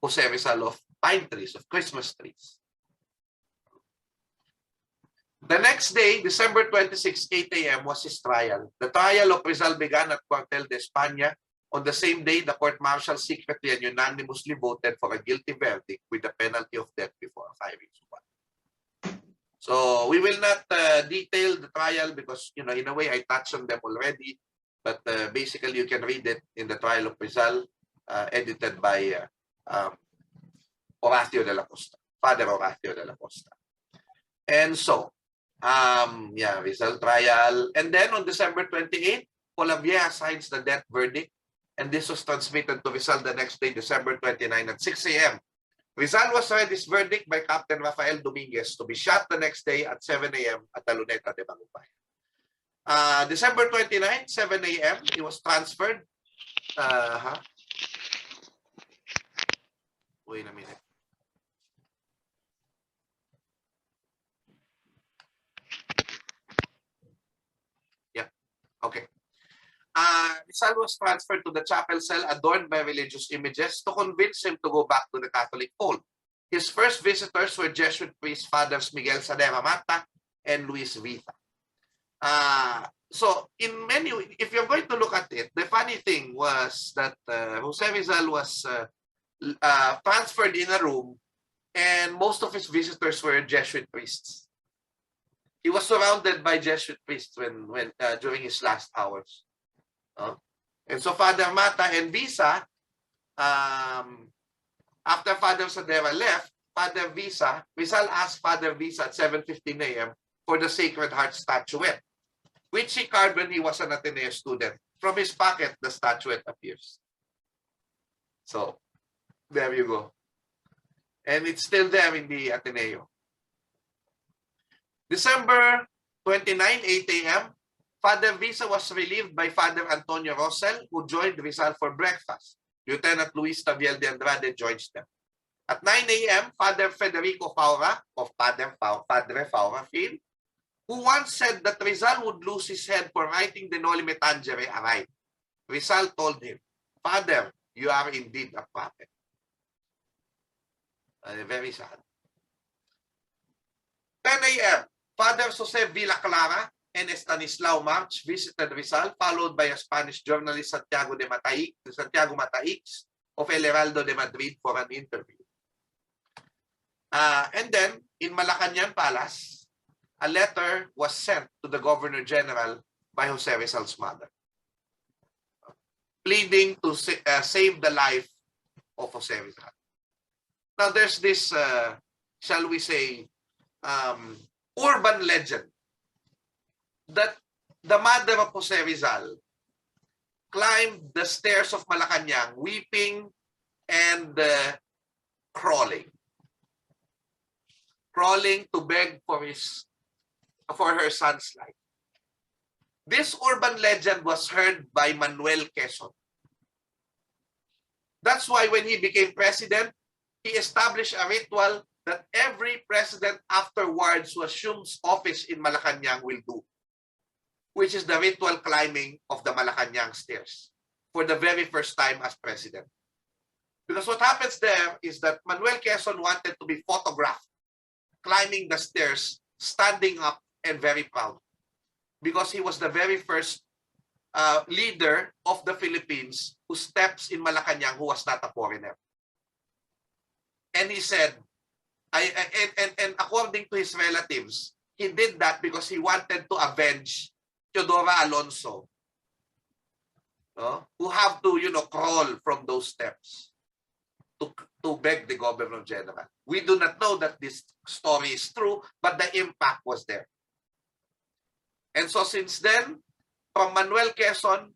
José Rizal of pine trees, of Christmas trees. The next day, December 26, 8 a.m. was his trial. The trial of Rizal began at Cuartel de España. On the same day, the court-martial secretly and unanimously voted for a guilty verdict with the penalty of death before a firing squad. So we will not detail the trial because, in a way, I touched on them already. But basically, you can read it in the trial of Rizal, edited by Horacio de la Costa, Father Horacio de la Costa. And so, Rizal trial. And then on December 28, Polavieja signs the death verdict. And this was transmitted to Rizal the next day, December 29 at 6 a.m. Rizal was read his verdict by Captain Rafael Dominguez to be shot the next day at 7 a.m. at the Luneta de Bagumbayan. December 29, 7 a.m., he was transferred. Wait a minute. Yeah, okay. Rizal was transferred to the chapel cell adorned by religious images to convince him to go back to the Catholic fold. His first visitors were Jesuit priests Fathers Miguel Sadera Mata and Luis Vita. So, in many, if you're going to look at it, the funny thing was that José Rizal was transferred in a room, and most of his visitors were Jesuit priests. He was surrounded by Jesuit priests when during his last hours. And so Father Mata and Visa, after Father Sadera left, Father Visa, Rizal asked Father Visa at 7:15 a.m. for the Sacred Heart statuette, which he carved when he was an Ateneo student. From his pocket, the statuette appears. So, there you go. And it's still there in the Ateneo. December 29, 8 a.m., Father Visa was relieved by Father Antonio Rosel, who joined Rizal for breakfast. Lieutenant Luis Tabiel de Andrade joins them. At 9 a.m., Father Federico Faura, of Padre Faura fame, who once said that Rizal would lose his head for writing the Nolime Tangere, arrived. Rizal told him, "Father, you are indeed a prophet." Very sad. 10 a.m., Father Jose Villaclara and Estanislao March visited Rizal, followed by a Spanish journalist, Santiago Mataix of El Heraldo de Madrid, for an interview. And then, in Malacañang Palace, a letter was sent to the Governor General by José Rizal's mother, pleading to save the life of José Rizal. Now, there's this, shall we say, urban legend that the mother of José Rizal climbed the stairs of Malacañang, weeping and crawling to beg for her son's life. This urban legend was heard by Manuel Quezon. That's why when he became president, he established a ritual that every president afterwards who assumes office in Malacañang will do, which is the ritual climbing of the Malacañang stairs for the very first time as president. Because what happens there is that Manuel Quezon wanted to be photographed climbing the stairs, standing up and very proud. Because he was the very first leader of the Philippines who steps in Malacanang who was not a foreigner. And he said, and according to his relatives, he did that because he wanted to avenge Teodora Alonso, who have to, crawl from those steps to beg the Governor General. We do not know that this story is true, but the impact was there. And so since then, from Manuel Quezon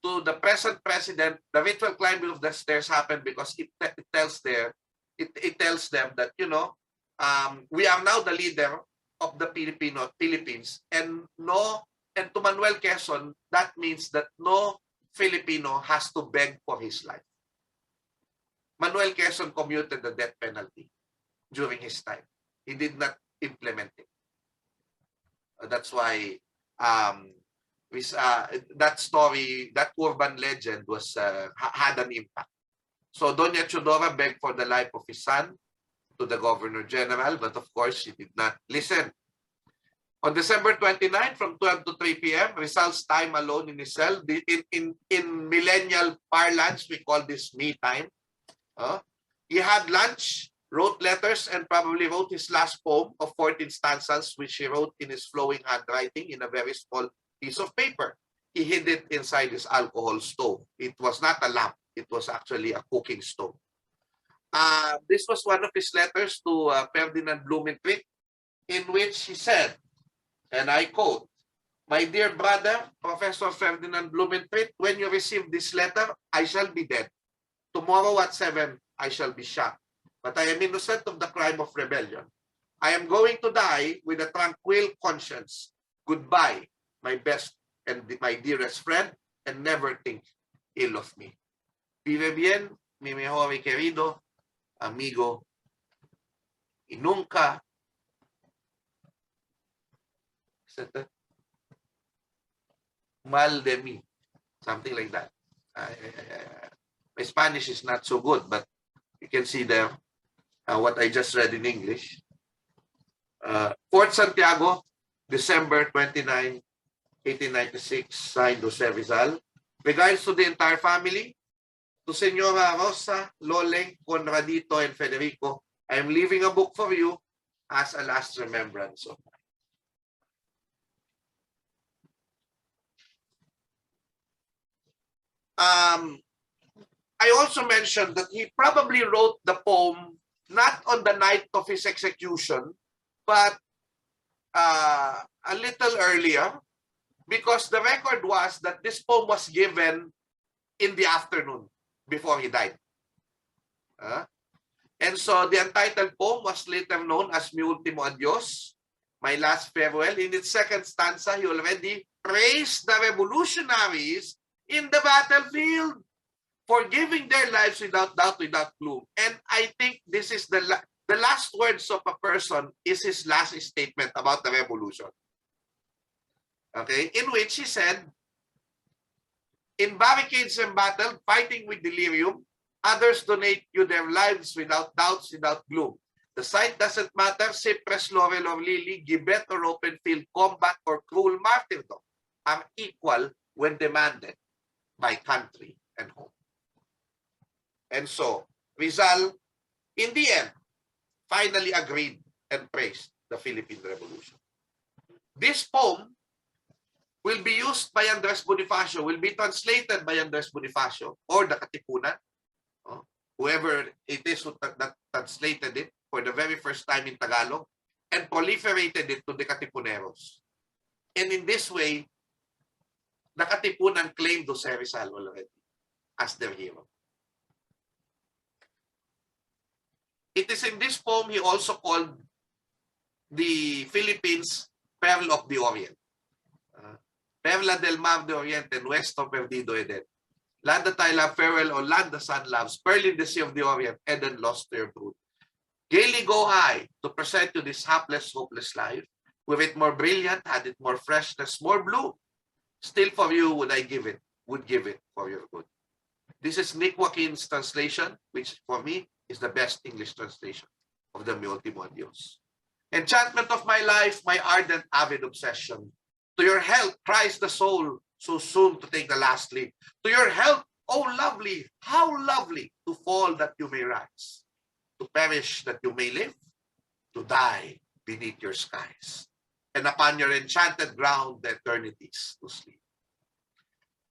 to the present president, the ritual climbing of the stairs happened because it tells them that, we are now the leader of the Philippines, and to Manuel Quezon, that means that no Filipino has to beg for his life. Manuel Quezon commuted the death penalty during his time. He did not implement it. That's why that story, that urban legend was had an impact. So Doña Teodora begged for the life of his son to the Governor General, but of course she did not listen. On December 29, from 12 to 3 p.m., Rizal's time alone in his cell. In millennial parlance, we call this me time. He had lunch, wrote letters, and probably wrote his last poem of 14 stanzas, which he wrote in his flowing handwriting in a very small piece of paper. He hid it inside his alcohol stove. It was not a lamp. It was actually a cooking stove. This was one of his letters to Ferdinand Blumentritt, in which he said, and I quote, "My dear brother, Professor Ferdinand Blumentritt, when you receive this letter, I shall be dead. Tomorrow at 7, I shall be shot. But I am innocent of the crime of rebellion. I am going to die with a tranquil conscience. Goodbye, my best and my dearest friend, and never think ill of me. Vive bien, mi mejor y querido amigo, y nunca mal de mí." Something like that. My Spanish is not so good, but you can see there what I just read in English. Fort Santiago, December 29, 1896, signed José Rizal. Regards to the entire family, to Senora Rosa, Loleng, Conradito, and Federico, I am leaving a book for you as a last remembrance of mine. I also mentioned that he probably wrote the poem not on the night of his execution, but a little earlier, because the record was that this poem was given in the afternoon before he died. And so the untitled poem was later known as Mi Ultimo Adios, My Last Farewell. In its second stanza, he already praised the revolutionaries in the battlefield for giving their lives without doubt, without gloom. And I think this is the last words of a person is his last statement about the revolution. Okay, in which he said, "In barricades and battle, fighting with delirium, others donate you their lives without doubts, without gloom. The site doesn't matter, cypress, laurel, or lily, gibbet or open field, combat or cruel martyrdom are equal when demanded by country and home." And so, Rizal, in the end, finally agreed and praised the Philippine Revolution. This poem will be used by Andres Bonifacio, will be translated by Andres Bonifacio or the Katipunan, whoever it is that translated it for the very first time in Tagalog, and proliferated it to the Katipuneros. And in this way, the Katipunan claimed José Rizal already as their hero. It is in this poem he also called the Philippines Perl of the Orient. Perla del Mar de Oriente, Nuestro Perdido Eden. Land that I love, farewell, or land the sun loves, pearl in the sea of the Orient, Eden lost their brood. Gaily go high to present you this hapless, hopeless life. Were it more brilliant, had it more freshness, more blue, still for you would I give it, would give it for your good. This is Nick Joaquin's translation, which for me is the best English translation of the Ultimo Adios. Enchantment of my life, my ardent, avid obsession. To your health, cries the soul, so soon to take the last leap. To your health, oh lovely, how lovely, to fall that you may rise, to perish that you may live, to die beneath your skies, and upon your enchanted ground, the eternities to sleep.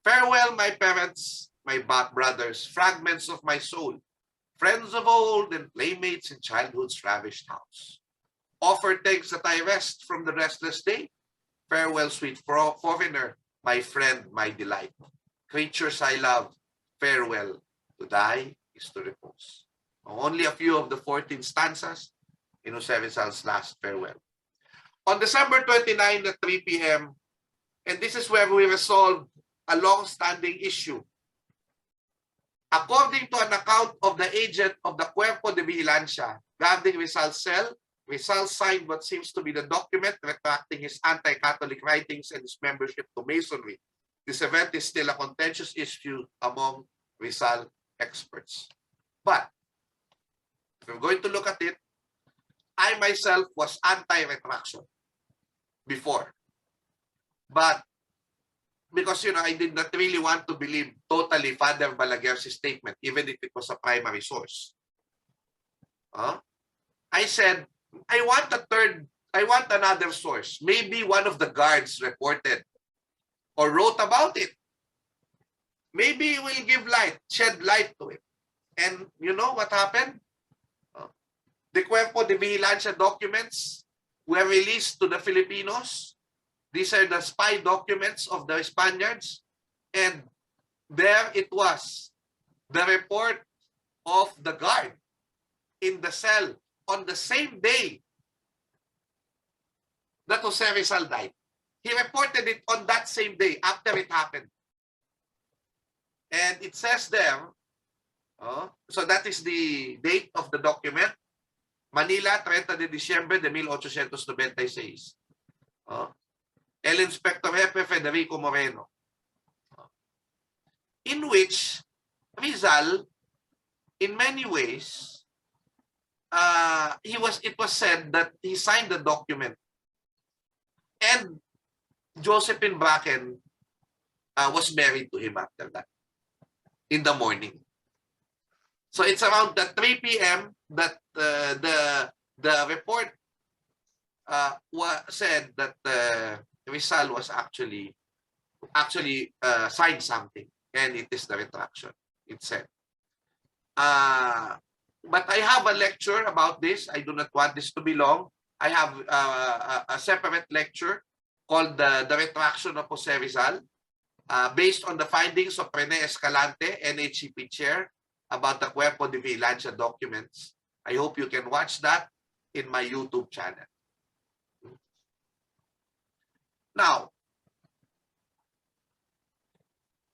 Farewell, my parents, my brothers, fragments of my soul, friends of old and playmates in childhood's ravished house. Offer thanks that I rest from the restless day. Farewell, sweet foreigner, my friend, my delight. Creatures I love, farewell. To die is to repose. Only a few of the 14 stanzas in José Rizal's last farewell. On December 29 at 3 p.m., and this is where we resolved a long-standing issue. According to an account of the agent of the Cuerpo de Vigilancia guarding Rizal's cell, Rizal signed what seems to be the document retracting his anti-Catholic writings and his membership to Masonry. This event is still a contentious issue among Rizal experts. But if we're going to look at it, I myself was anti-retraction before. But because, I did not really want to believe totally Father Balaguer's statement, even if it was a primary source. I said, I want another source. Maybe one of the guards reported or wrote about it. Maybe it will give light, shed light to it. And you know what happened? The Cuerpo de Vigilancia documents were released to the Filipinos. These are the spy documents of the Spaniards. And there it was, the report of the guard in the cell on the same day that José Rizal died. He reported it on that same day after it happened. And it says there, so that is the date of the document, Manila, 30 de Diciembre de 1896. El Inspector Jefe Federico Moreno. In which Rizal, in many ways, it was said that he signed the document, and Josephine Bracken was married to him after that in the morning. So it's around the 3 p.m. that the report said that Rizal was actually signed something, and it is the retraction. It said. But I have a lecture about this. I do not want this to be long. I have a separate lecture called the Retraction of José Rizal, based on the findings of Rene Escalante, NHCP chair, about the Cuerpo de Vigilancia documents. I hope you can watch that in my YouTube channel. Now,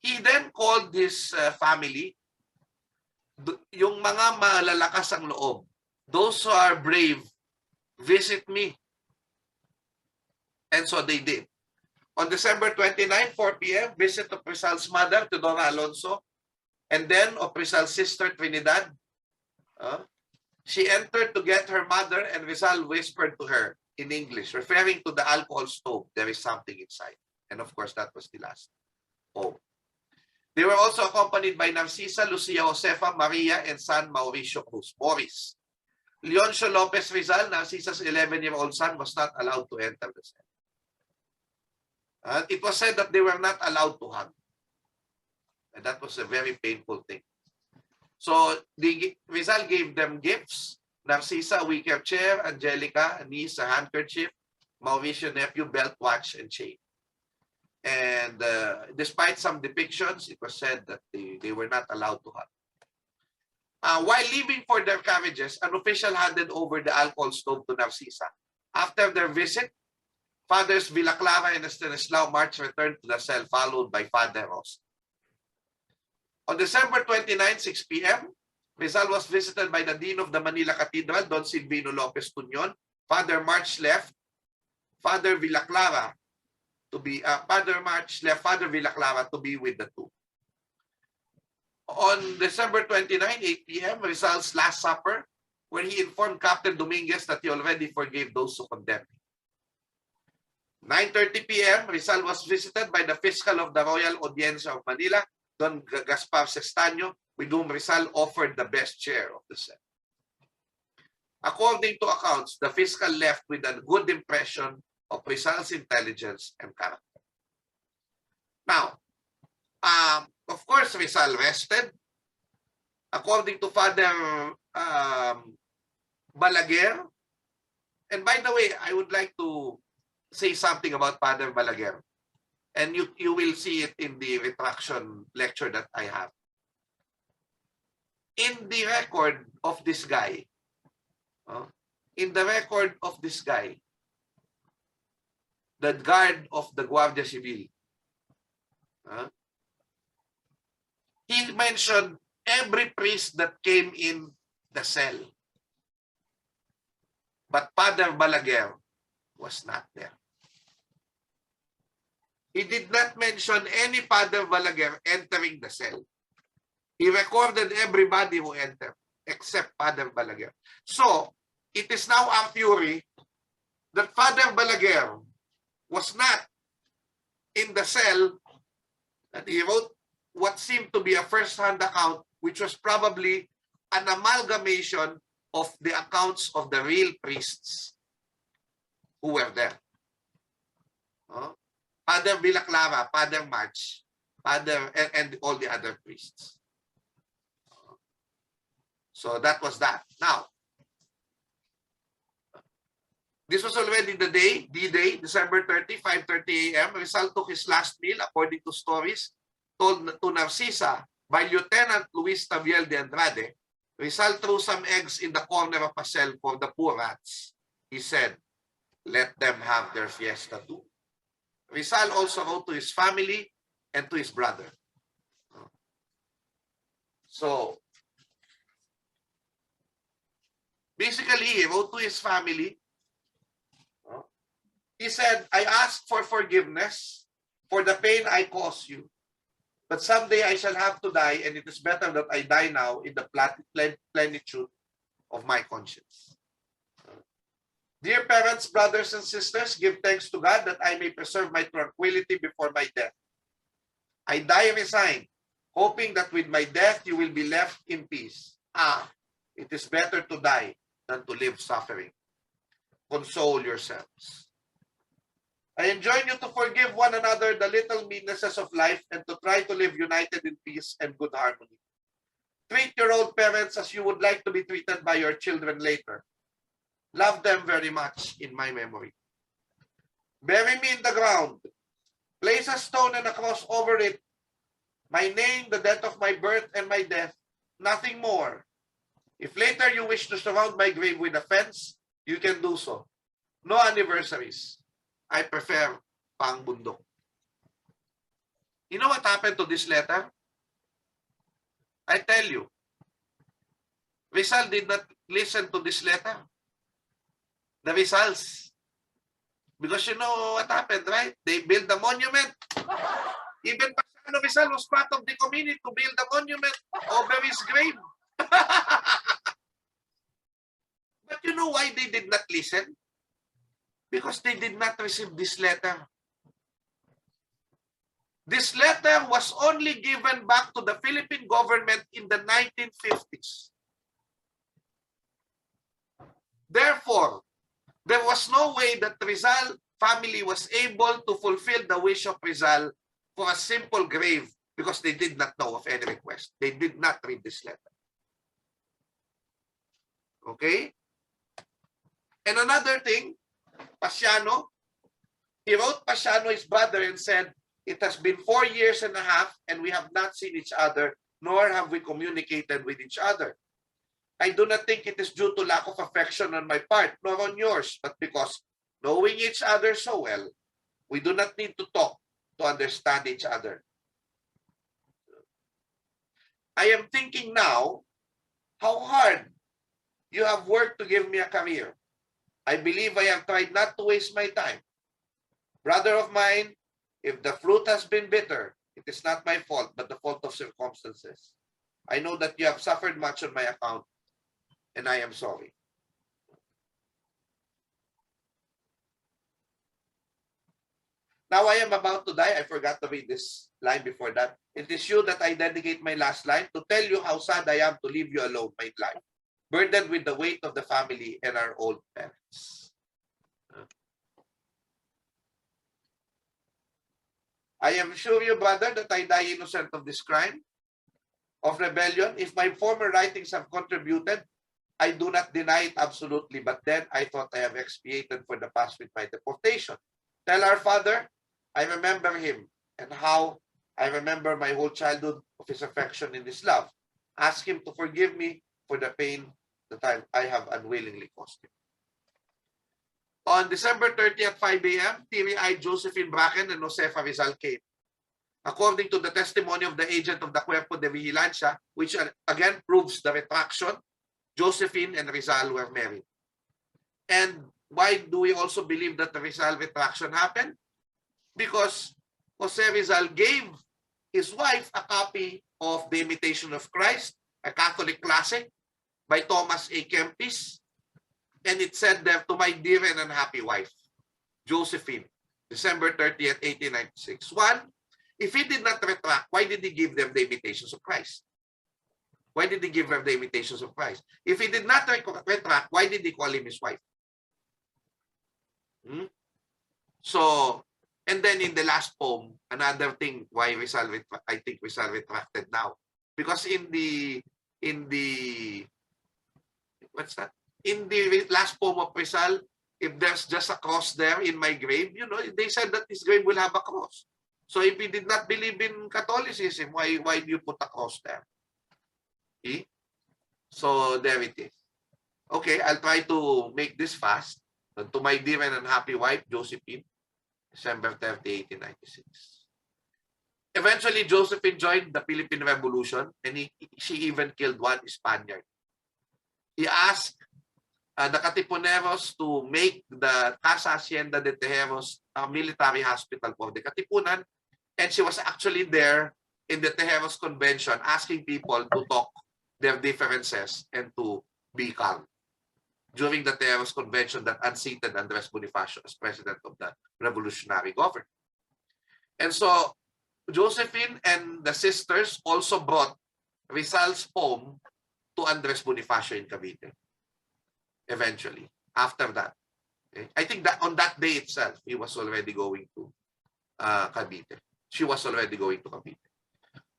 he then called his family, yung mga malalakas ang loob, those who are brave, visit me. And so they did. On December 29, 4 p.m., visit of Rizal's mother, Teodora Alonso, and then of Rizal's sister, Trinidad. She entered to get her mother, and Rizal whispered to her in English, referring to the alcohol stove, there is something inside. And of course, that was the last home. They were also accompanied by Narcisa, Lucia Josefa, Maria, and son Mauricio Cruz, Morris. Leoncio Lopez Rizal, Narcisa's 11-year-old son, was not allowed to enter the cell. It was said that they were not allowed to hug. And that was a very painful thing. So Rizal gave them gifts. Narcisa, a wicker chair, Angelica, a niece, a handkerchief, Mauricio, nephew, belt, watch, and chain. And despite some depictions, it was said that they were not allowed to hug. While leaving for their carriages, an official handed over the alcohol stove to Narcisa. After their visit, Fathers Villaclara and Estanislao March returned to the cell, followed by Father Ross. On December 29, 6 p.m., Rizal was visited by the Dean of the Manila Cathedral, Don Silvino Lopez Tuñon. Father March left. Father Villaclara to be Father Villaclara to be with the two. On December 29, 8 p.m., Rizal's Last Supper, where he informed Captain Dominguez that he already forgave those who condemned him. 9:30 p.m., Rizal was visited by the Fiscal of the Royal Audiencia of Manila, Don Gaspar Sestaño, with whom Rizal offered the best chair of the Senate. According to accounts, the Fiscal left with a good impression of Rizal's intelligence and character. Now, of course, Rizal rested. According to Father Balaguer, and by the way, I would like to say something about Father Balaguer, and you will see it in the retraction lecture that I have. In the record of this guy, the guard of the Guardia Civil, he mentioned every priest that came in the cell. But Father Balaguer was not there. He did not mention any Father Balaguer entering the cell. He recorded everybody who entered, except Father Balaguer. So, it is now a theory that Father Balaguer was not in the cell, that he wrote what seemed to be a first-hand account, which was probably an amalgamation of the accounts of the real priests who were there. Father Villaclara, Father March, and all the other priests. So that was that. Now, this was already the day, D-Day, December 30, 5:30 a.m. Rizal took his last meal, according to stories told to Narcisa by Lieutenant Luis Taviel de Andrade. Rizal threw some eggs in the corner of a cell for the poor rats. He said, "Let them have their fiesta too." Rizal also wrote to his family and to his brother. So, basically, he wrote to his family. He said, "I ask for forgiveness for the pain I caused you. But someday I shall have to die, and it is better that I die now in the plenitude of my conscience. Dear parents, brothers, and sisters, give thanks to God that I may preserve my tranquility before my death. I die resigned, hoping that with my death you will be left in peace. It is better to die than to live suffering. Console yourselves. I enjoin you to forgive one another the little meannesses of life and to try to live united in peace and good harmony. Treat your old parents as you would like to be treated by your children later. Love them very much in my memory. Bury me in the ground. Place a stone and a cross over it. My name, the date of my birth and my death. Nothing more. If later you wish to surround my grave with a fence, you can do so. No anniversaries. I prefer pangbundok." You know what happened to this letter? I tell you, Rizal did not listen to this letter. The Rizals. Because you know what happened, right? They built the monument. Even Pasano Rizal was part of the community to build the monument over his grave. But you know why they did not listen? Because they did not receive this letter. This letter was only given back to the Philippine government in the 1950s. Therefore, there was no way that Rizal family was able to fulfill the wish of Rizal for a simple grave because they did not know of any request. They did not read this letter. Okay? And another thing, Pasiano, he wrote Pasiano, his brother, and said, "It has been 4 years and a half and we have not seen each other, nor have we communicated with each other. I do not think it is due to lack of affection on my part, nor on yours, but because knowing each other so well, we do not need to talk to understand each other. I am thinking now how hard you have worked to give me a career. I believe I have tried not to waste my time. Brother of mine, if the fruit has been bitter, it is not my fault, but the fault of circumstances. I know that you have suffered much on my account, and I am sorry. Now I am about to die. I forgot to read this line before that. It is you that I dedicate my last line to tell you how sad I am to leave you alone, my life, burdened with the weight of the family and our old parents. I am sure you, brother, that I die innocent of this crime of rebellion. If my former writings have contributed, I do not deny it absolutely, but then I thought I have expiated for the past with my deportation. Tell our father, I remember him and how I remember my whole childhood of his affection and his love. Ask him to forgive me for the pain that I have unwillingly caused him. On December 30 at 5 a.m., teary-eyed Josephine Bracken and José Rizal came. According to the testimony of the agent of the Cuerpo de Vigilancia, which again proves the retraction, Josephine and Rizal were married. And why do we also believe that the Rizal retraction happened? Because José Rizal gave his wife a copy of The Imitation of Christ, a Catholic classic by Thomas A. Kempis, and it said there, to my dear and unhappy wife, Josephine, December 30th, 1896. One, if he did not retract, why did he give them the Imitations of Christ? Why did he give them the Imitations of Christ? If he did not retract, why did he call him his wife? So, and then in the last poem, another thing why Rizal, I think Rizal retracted now. Because in the what's that? In the last poem of Rizal, if there's just a cross there in my grave, you know, they said that his grave will have a cross. So if he did not believe in Catholicism, why do you put a cross there? See? So there it is. Okay, I'll try to make this fast. To my dear and unhappy wife, Josephine, December 30, 1896. Eventually, Josephine joined the Philippine Revolution, and she even killed one Spaniard. He asked the Katipuneros to make the Casa Hacienda de Tejeros a military hospital for the Katipunan, and she was actually there in the Tejeros Convention asking people to talk their differences and to be calm during the Tejeros Convention that unseated Andres Bonifacio as president of the revolutionary government. And so Josephine and the sisters also brought Rizal's poem to Andres Bonifacio in Cavite. Eventually, after that. Okay? I think that on that day itself, he was already going to Cavite. She was already going to Cavite.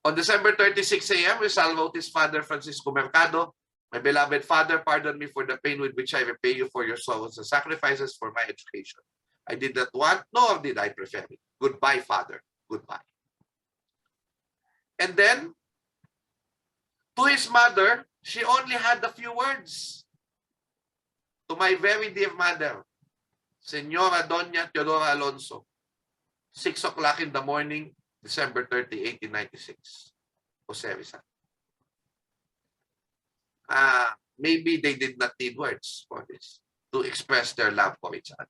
On December 36 a.m., Rizal wrote his father, Francisco Mercado, my beloved father, pardon me for the pain with which I repay you for your sorrows and sacrifices for my education. I did not want, nor did I prefer it. Goodbye, father. Goodbye. And then, to his mother, she only had a few words. To my very dear mother, Señora Doña Teodora Alonso, 6 o'clock in the morning, December 30, 1896. José Rizal. Maybe they did not need words for this, to express their love for each other.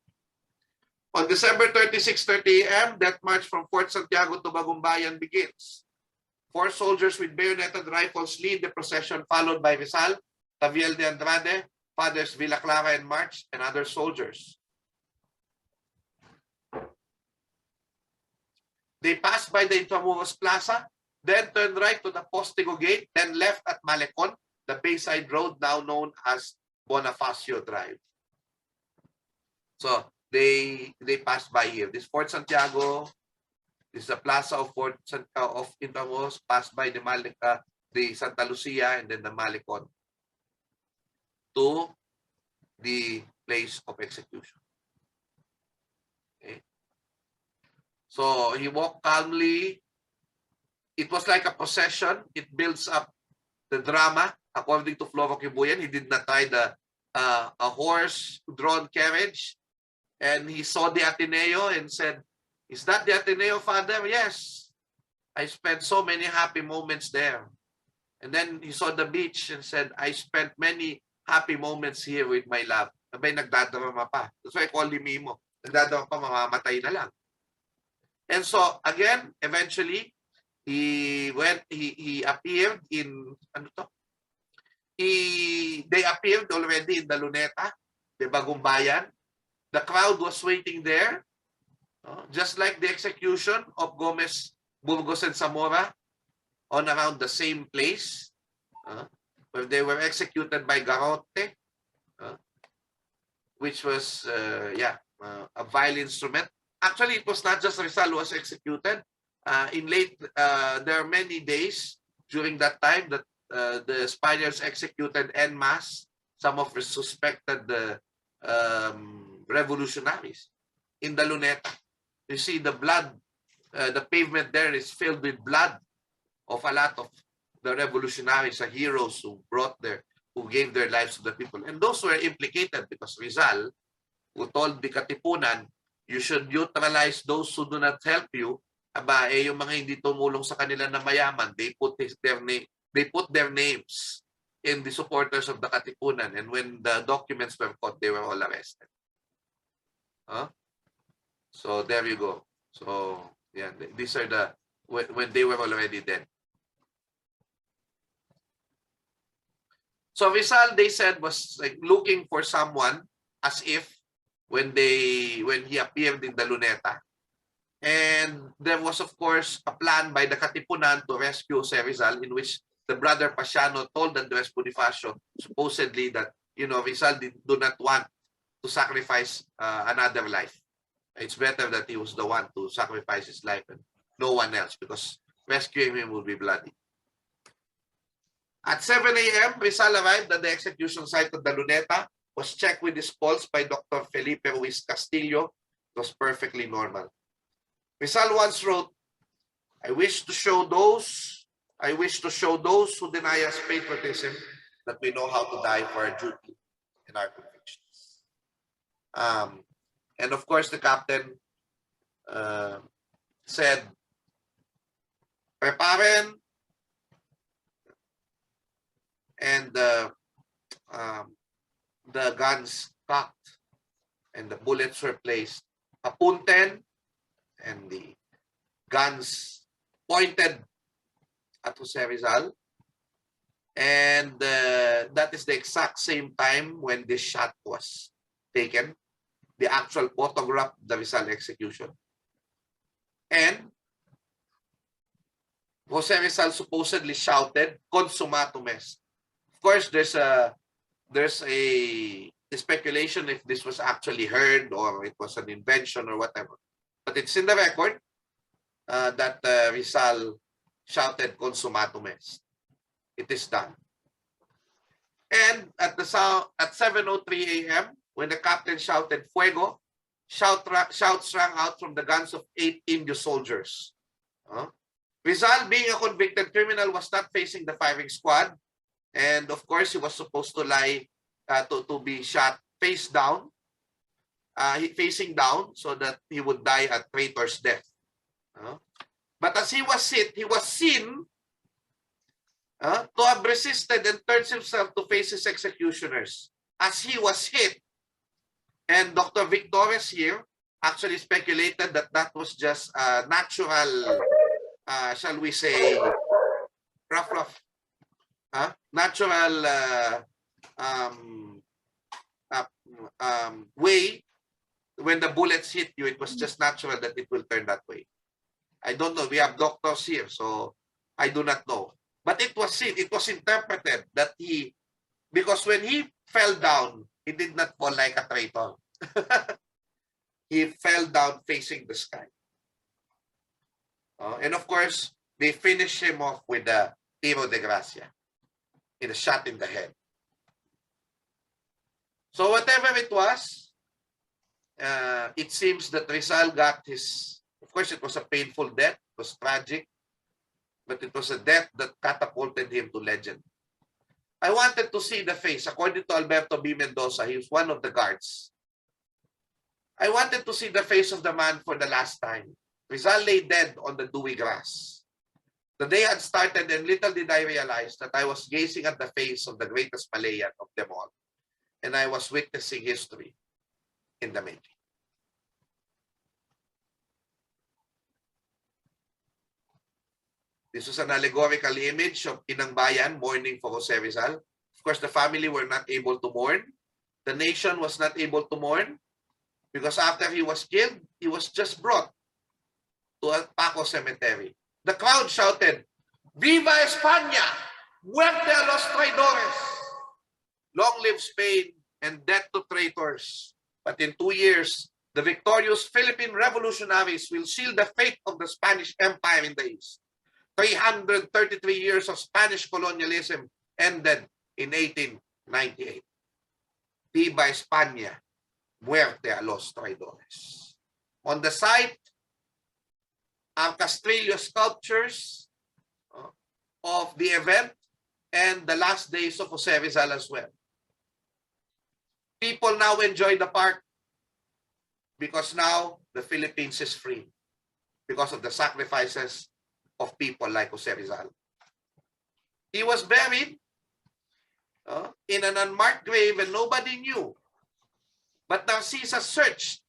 On December 36, 30 a.m., death march from Fort Santiago to Bagumbayan begins. 4 soldiers with bayoneted rifles lead the procession, followed by Rizal, Taviel de Andrade, Fathers Villa Clara and March, and other soldiers. They passed by the Intramuros Plaza, then turned right to the Postigo Gate, then left at Malecon, the Bayside Road, now known as Bonifacio Drive. So they passed by here. This Fort Santiago, this is the Plaza of of Intramuros, passed by the Santa Lucia, and then the Malecon to the place of execution. Okay. So he walked calmly. It was like a procession. It builds up the drama. According to Floro Kibuyan, he did not ride a horse-drawn carriage. And he saw the Ateneo and said, "Is that the Ateneo, Father?" "Yes. I spent so many happy moments there." And then he saw the beach and said, "I spent many happy moments here with my love." Abay, nagdadrama pa. That's why I call him Mimo. Nagdadrama pa, mamamatay na lang. And so, again, eventually, He appeared in, ano to? They appeared already in the Luneta, the Bagong Bayan. The crowd was waiting there, just like the execution of Gomez, Burgos, and Zamora on around the same place, where they were executed by Garrote, which was, a vile instrument. Actually, it was not just Rizal who was executed. There are many days during that time that the Spaniards executed en masse some of the suspected revolutionaries in the Luneta. You see the blood, the pavement there is filled with blood of a lot of the revolutionaries, the heroes who who gave their lives to the people. And those were implicated because Rizal, who told the Katipunan, you should neutralize those who do not help you. Aba, yung mga hindi tumulong sa kanila na mayaman, they put their names in the supporters of the Katipunan. And when the documents were caught, they were all arrested. So there you go. So yeah, these are the when they were already dead. So Rizal, they said, was like looking for someone, as if when he appeared in the Luneta. And there was, of course, a plan by the Katipunan to rescue José Rizal, in which the brother Pasiano told Andres Bonifacio supposedly that, Rizal do not want to sacrifice another life. It's better that he was the one to sacrifice his life and no one else, because rescuing him would be bloody. At 7 a.m., Rizal arrived at the execution site of the Luneta, was checked with his pulse by Dr. Felipe Ruiz Castillo. It was perfectly normal. Rizal once wrote, I wish to show those who deny us patriotism that we know how to die for our duty and our convictions. And of course, the captain said, preparen, and the guns cocked and the bullets were placed. Apunten, and the guns pointed at José Rizal. And that is the exact same time when this shot was taken, the actual photograph of the Rizal execution. And José Rizal supposedly shouted, "Consumatum est." Of course, there's a speculation if this was actually heard or it was an invention or whatever. But it's in the record that Rizal shouted, "Consumatum est." It is done. And at 7:03 a.m., when the captain shouted "Fuego," shouts rang out from the guns of 8 Indio soldiers. Rizal, being a convicted criminal, was not facing the firing squad. And of course, he was supposed to lie, to be shot face down, facing down, so that he would die a traitor's death. But as he was seen to have resisted and turns himself to face his executioners as he was hit. And Dr. Victorres here actually speculated that that was just a natural, shall we say, natural way. When the bullets hit you, it was just natural that it will turn that way. I don't know. We have doctors here, so I do not know. But it was seen, it was interpreted that because when he fell down, he did not fall like a traitor. He fell down facing the sky. And of course, they finished him off with a tiro de gracia, in a shot in the head. So whatever it was, it seems that Rizal got his, of course it was a painful death, it was tragic, but it was a death that catapulted him to legend. I wanted to see the face. According to Alberto B. Mendoza, he was one of the guards. I wanted to see the face of the man for the last time. Rizal lay dead on the dewy grass. The day had started, and little did I realize that I was gazing at the face of the greatest Malayan of them all, and I was witnessing history in the making. This was an allegorical image of Inang Bayan mourning for José Rizal. Of course, the family were not able to mourn. The nation was not able to mourn because after he was killed, he was just brought to a Paco cemetery. The crowd shouted, "Viva España! Muerte a los traidores! Long live Spain and death to traitors." But in 2 years, the victorious Philippine revolutionaries will seal the fate of the Spanish Empire in the East. 333 years of Spanish colonialism ended in 1898. Viva España, muerte a los traidores. On the site are Castrillo sculptures of the event and the last days of José Rizal as well. People now enjoy the park because now the Philippines is free because of the sacrifices of people like José Rizal. He was buried in an unmarked grave and nobody knew. But Narcisa searched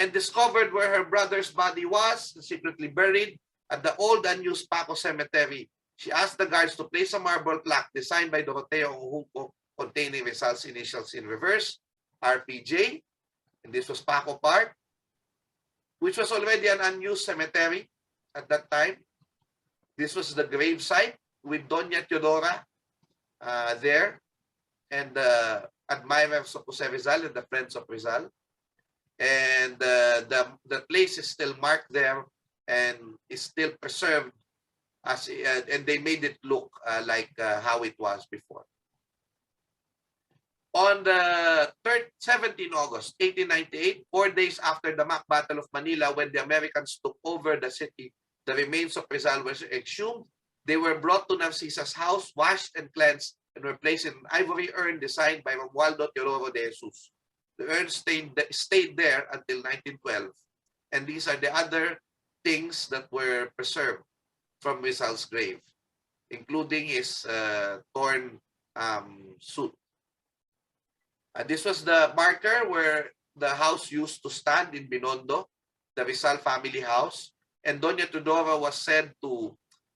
and discovered where her brother's body was, secretly buried at the old unused Paco cemetery. She asked the guards to place a marble plaque designed by Doroteo Ojuco containing Rizal's initials in reverse, RPJ, and this was Paco Park, which was already an unused cemetery at that time. This was the grave site with Doña Teodora there, and the admirers of José Rizal and the friends of Rizal. And the place is still marked there and is still preserved, as and they made it look like how it was before. On the 17 August 1898, 4 days after the mock Battle of Manila, when the Americans took over the city, the remains of Rizal were exhumed. They were brought to Narcisa's house, washed and cleansed, and were placed in an ivory urn designed by Romualdo Teodoro de Jesus. The urn stayed there until 1912. And these are the other things that were preserved from Rizal's grave, including his torn suit. This was the marker where the house used to stand in Binondo, the Rizal family house. And Doña Teodora was said to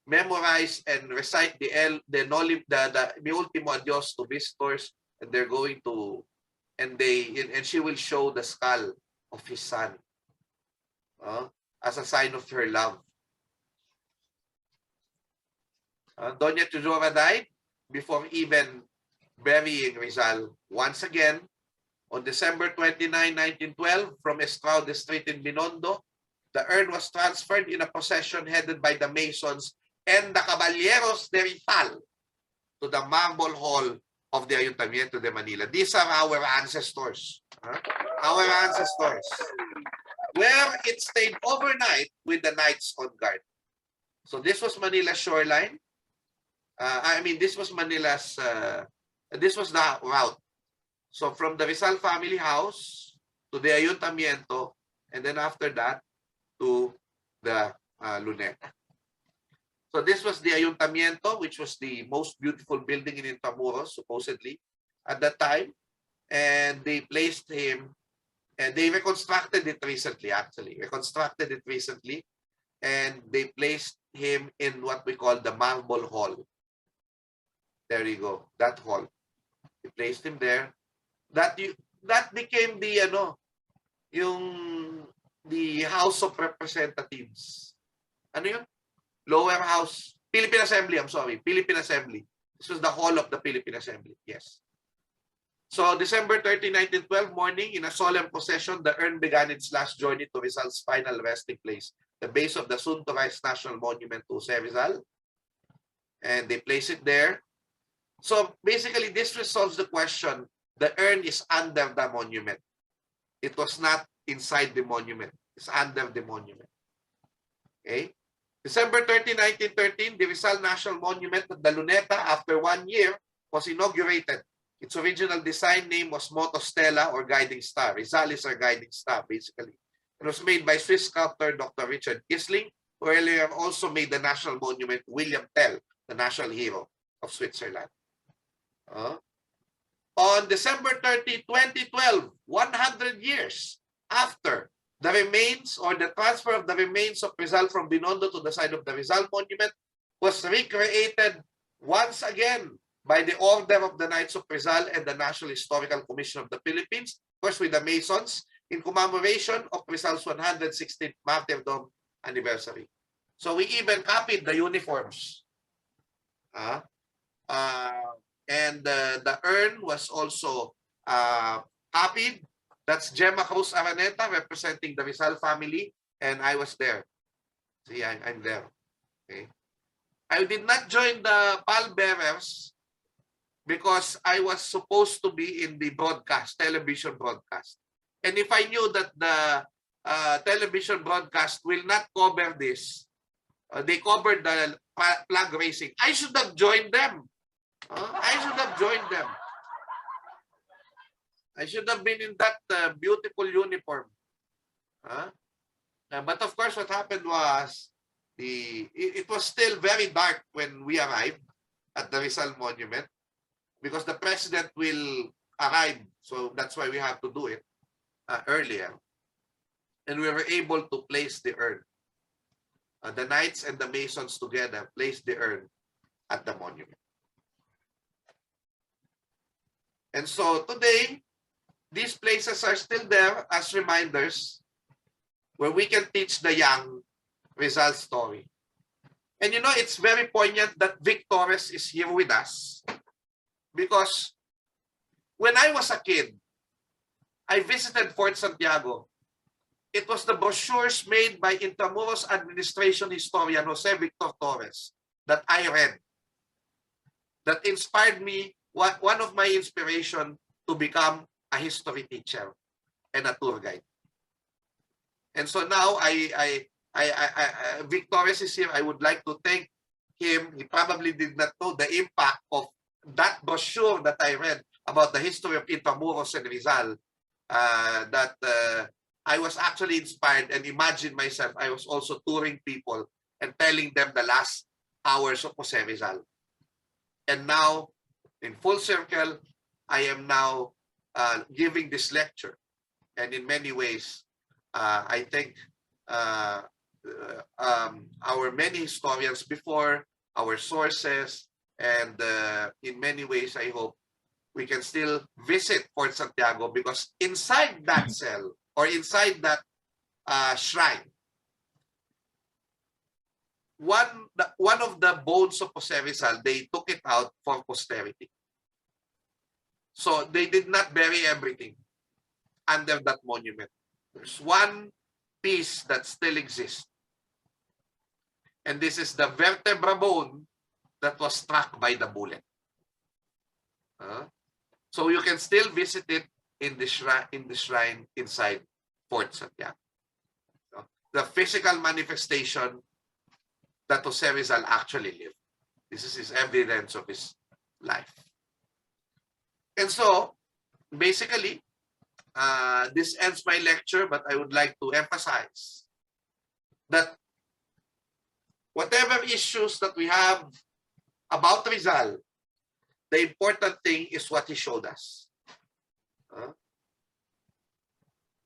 memorize and recite the Mi Ultimo Adios to visitors, and they're going to, and she will show the skull of his son as a sign of her love. Doña Teodora died before even burying Rizal. Once again, on December 29, 1912, from Estrada Street in Binondo, the urn was transferred in a procession headed by the Masons and the Caballeros de Rizal to the Marble Hall of the Ayuntamiento de Manila. These are our ancestors. Our ancestors. Where it stayed overnight with the Knights on Guard. So this was Manila's shoreline. This was Manila's, this was the route. So from the Rizal family house to the Ayuntamiento, and then after that to the Luneta. So this was the Ayuntamiento, which was the most beautiful building in Intramuros, supposedly, at that time. And they placed him, and they reconstructed it recently, actually. Reconstructed it recently, and they placed him in what we call the Marble Hall. There you go, that hall. They placed him there. That became the the House of Representatives. Ano yun? Lower House, Philippine Assembly, I'm sorry, Philippine Assembly. This was the hall of the Philippine Assembly, yes. So December 30, 1912 morning, in a solemn procession, the urn began its last journey to Rizal's final resting place, the base of the soon-to-rise National Monument to José Rizal. And they place it there. So basically, this resolves the question. The urn is under the monument. It was not inside the monument. It's under the monument. Okay? December 30, 1913, the Rizal National Monument at the Luneta, after 1 year, was inaugurated. Its original design name was Moto Stella, or Guiding Star. Rizal is our guiding star, basically. It was made by Swiss sculptor Dr. Richard Kisling, who earlier also made the National Monument William Tell, the national hero of Switzerland. On December 30, 2012, 100 years after the remains or the transfer of the remains of Rizal from Binondo to the side of the Rizal Monument was recreated once again by the order of the Knights of Rizal and the National Historical Commission of the Philippines, of course with the Masons, in commemoration of Rizal's 116th martyrdom anniversary. So we even copied the uniforms. And the urn was also copied. That's Gemma Cruz Araneta representing the Rizal family, and I was there. See, I'm there. Okay. I did not join the pallbearers because I was supposed to be in the broadcast, television broadcast. And if I knew that the television broadcast will not cover this, they covered the flag raising, I should have joined them. I should have joined them. I should have been in that beautiful uniform. But of course, what happened was, it was still very dark when we arrived at the Rizal Monument because the president will arrive. So that's why we have to do it earlier. And we were able to place the urn. The Knights and the Masons together placed the urn at the monument. And so today, these places are still there as reminders where we can teach the young Rizal's story. And you know, it's very poignant that Vic Torres is here with us because when I was a kid, I visited Fort Santiago. It was the brochures made by Intramuros administration historian Jose Victor Torres that I read that inspired me, one of my inspiration to become a history teacher and a tour guide. And so now Vic Torres is here. I would like to thank him. He probably did not know the impact of that brochure that I read about the history of Intramuros and Rizal, that I was actually inspired and imagined myself. I was also touring people and telling them the last hours of José Rizal. And now, in full circle, I am now giving this lecture. And in many ways, I think our many historians before, our sources, and in many ways, I hope we can still visit Fort Santiago because inside that cell or inside that shrine, one of the bones of José Rizal, they took it out for posterity. So they did not bury everything under that monument. There's one piece that still exists. And this is the vertebra bone that was struck by the bullet. So you can still visit it in the shrine inside Fort Santiago. The physical manifestation that José Rizal actually lived. This is his evidence of his life. And so, basically, this ends my lecture, but I would like to emphasize that whatever issues that we have about Rizal, the important thing is what he showed us.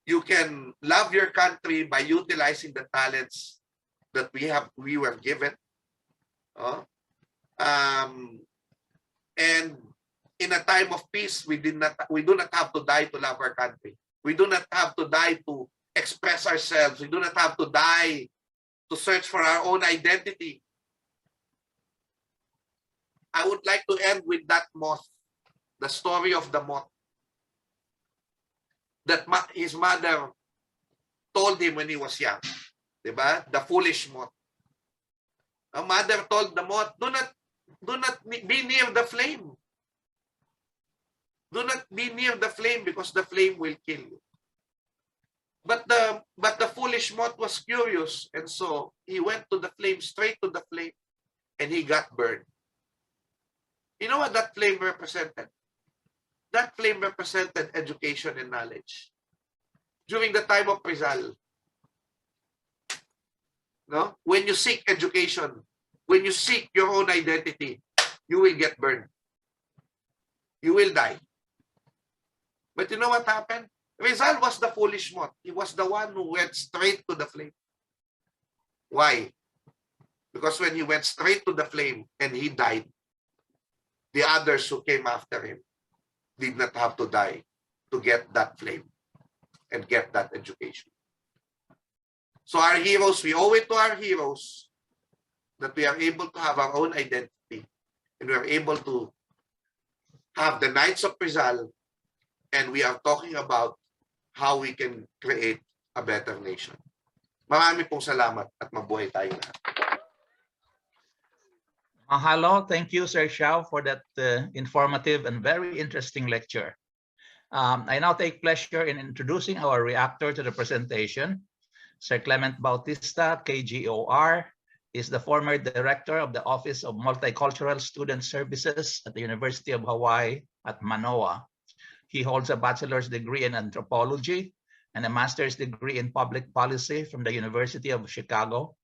You can love your country by utilizing the talents that we were given. And in a time of peace, we do not have to die to love our country. We do not have to die to express ourselves. We do not have to die to search for our own identity. I would like to end with that moth, the story of the moth that his mother told him when he was young. Diba? The foolish moth. A mother told the moth, do not be near the flame. Do not be near the flame because the flame will kill you. But the foolish moth was curious, and so he went to the flame, straight to the flame, and he got burned. You know what that flame represented? That flame represented education and knowledge. During the time of Rizal, no? When you seek education, when you seek your own identity, you will get burned. You will die. But you know what happened? Rizal was the foolish moth. He was the one who went straight to the flame. Why? Because when he went straight to the flame and he died, the others who came after him did not have to die to get that flame and get that education. So our heroes, we owe it to our heroes that we are able to have our own identity and we are able to have the Knights of Rizal, and we are talking about how we can create a better nation. Marami pong salamat at mabuhay tayo lahat. Mahalo. Thank you, Sir Xiao, for that informative and very interesting lecture. I now take pleasure in introducing our reactor to the presentation. Sir Clem Bautista, KGOR, is the former director of the Office of Multicultural Student Services at the University of Hawaii at Manoa. He holds a bachelor's degree in anthropology and a master's degree in public policy from the University of Chicago,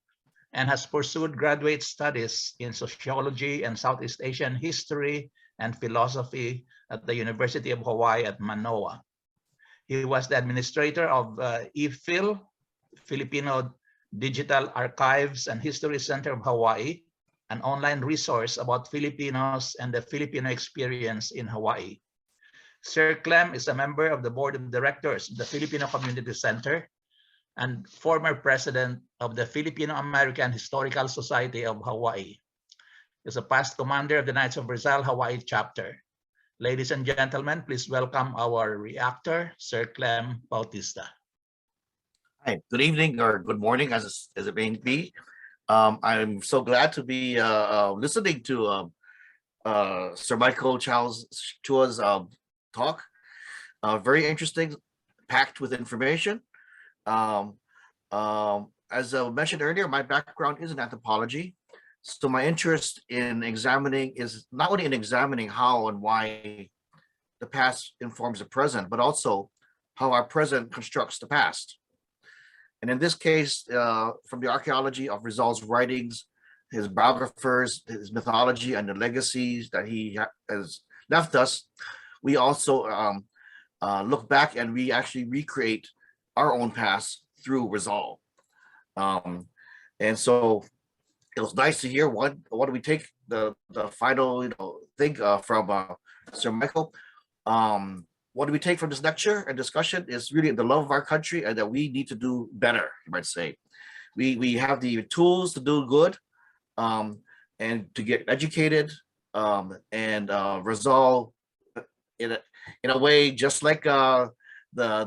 and has pursued graduate studies in sociology and Southeast Asian history and philosophy at the University of Hawaii at Manoa. He was the administrator of ePhil, Filipino Digital Archives and History Center of Hawaii, an online resource about Filipinos and the Filipino experience in Hawaii. Sir Clem is a member of the board of directors of the Filipino Community Center and former president of the Filipino American Historical Society of Hawaii. He is a past commander of the Knights of Rizal Hawaii chapter. Ladies and gentlemen, please welcome our reactor, Sir Clem Bautista. Hi, good evening or good morning, as it may be. I'm so glad to be listening to Sir Michael Chua's talk. Very interesting, packed with information. As I mentioned earlier, my background is in anthropology. So my interest in examining is not only in examining how and why the past informs the present, but also how our present constructs the past. And in this case, from the archaeology of Rizal's writings, his biographers, his mythology, and the legacies that he has left us, we also look back and we actually recreate our own past through Rizal. And so it was nice to hear what do we take the final thing from Sir Michael. What do we take from this lecture and discussion is really the love of our country and that we need to do better, you might say. We have the tools to do good and to get educated and Rizal in a way, just like the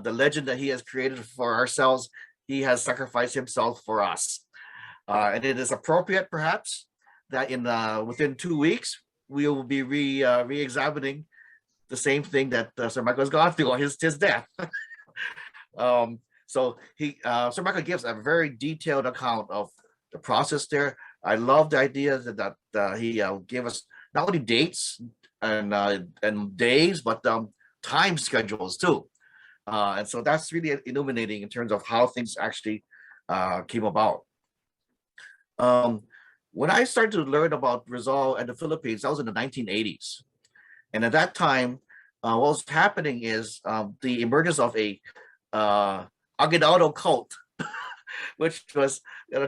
legend that he has created for ourselves, he has sacrificed himself for us. And it is appropriate, perhaps, that within 2 weeks, we will be re-examining the same thing that Sir Michael has gone through on his death. So Sir Michael gives a very detailed account of the process there. I love the idea that he gave us not only dates and days, but time schedules too. And so that's really illuminating in terms of how things actually came about. When I started to learn about Rizal and the Philippines, that was in the 1980s. And at that time, what was happening is the emergence of a Aguinaldo cult, which was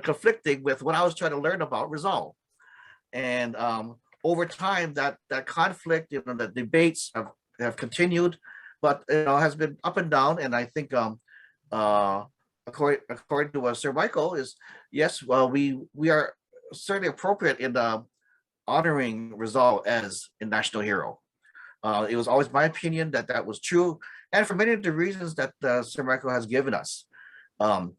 conflicting with what I was trying to learn about Rizal. And over time, that conflict, the debates have continued, but has been up and down. And I think according to Sir Michael, is yes, well, we are certainly appropriate in honoring Rizal as a national hero. It was always my opinion that was true, and for many of the reasons that Sir Michael has given us. But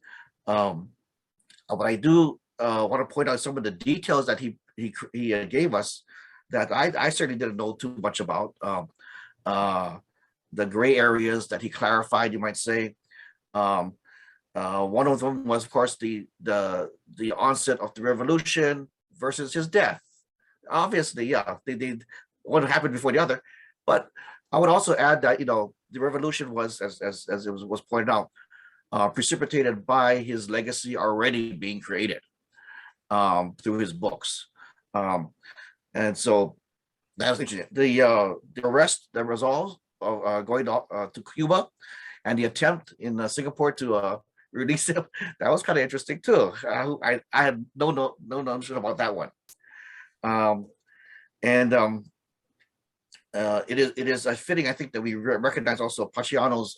I do want to point out some of the details that he gave us that I certainly didn't know too much about. The gray areas that he clarified, you might say. One of them was, of course, the onset of the revolution versus his death. Obviously, yeah, they one happened before the other. But I would also add that the revolution was, as it was pointed out, precipitated by his legacy already being created through his books, and so that was interesting. The arrest, the resolve of going to Cuba, and the attempt in Singapore to release him. That was kind of interesting too. I had no notion about that one. It is fitting, I think, that we recognize also Paciano's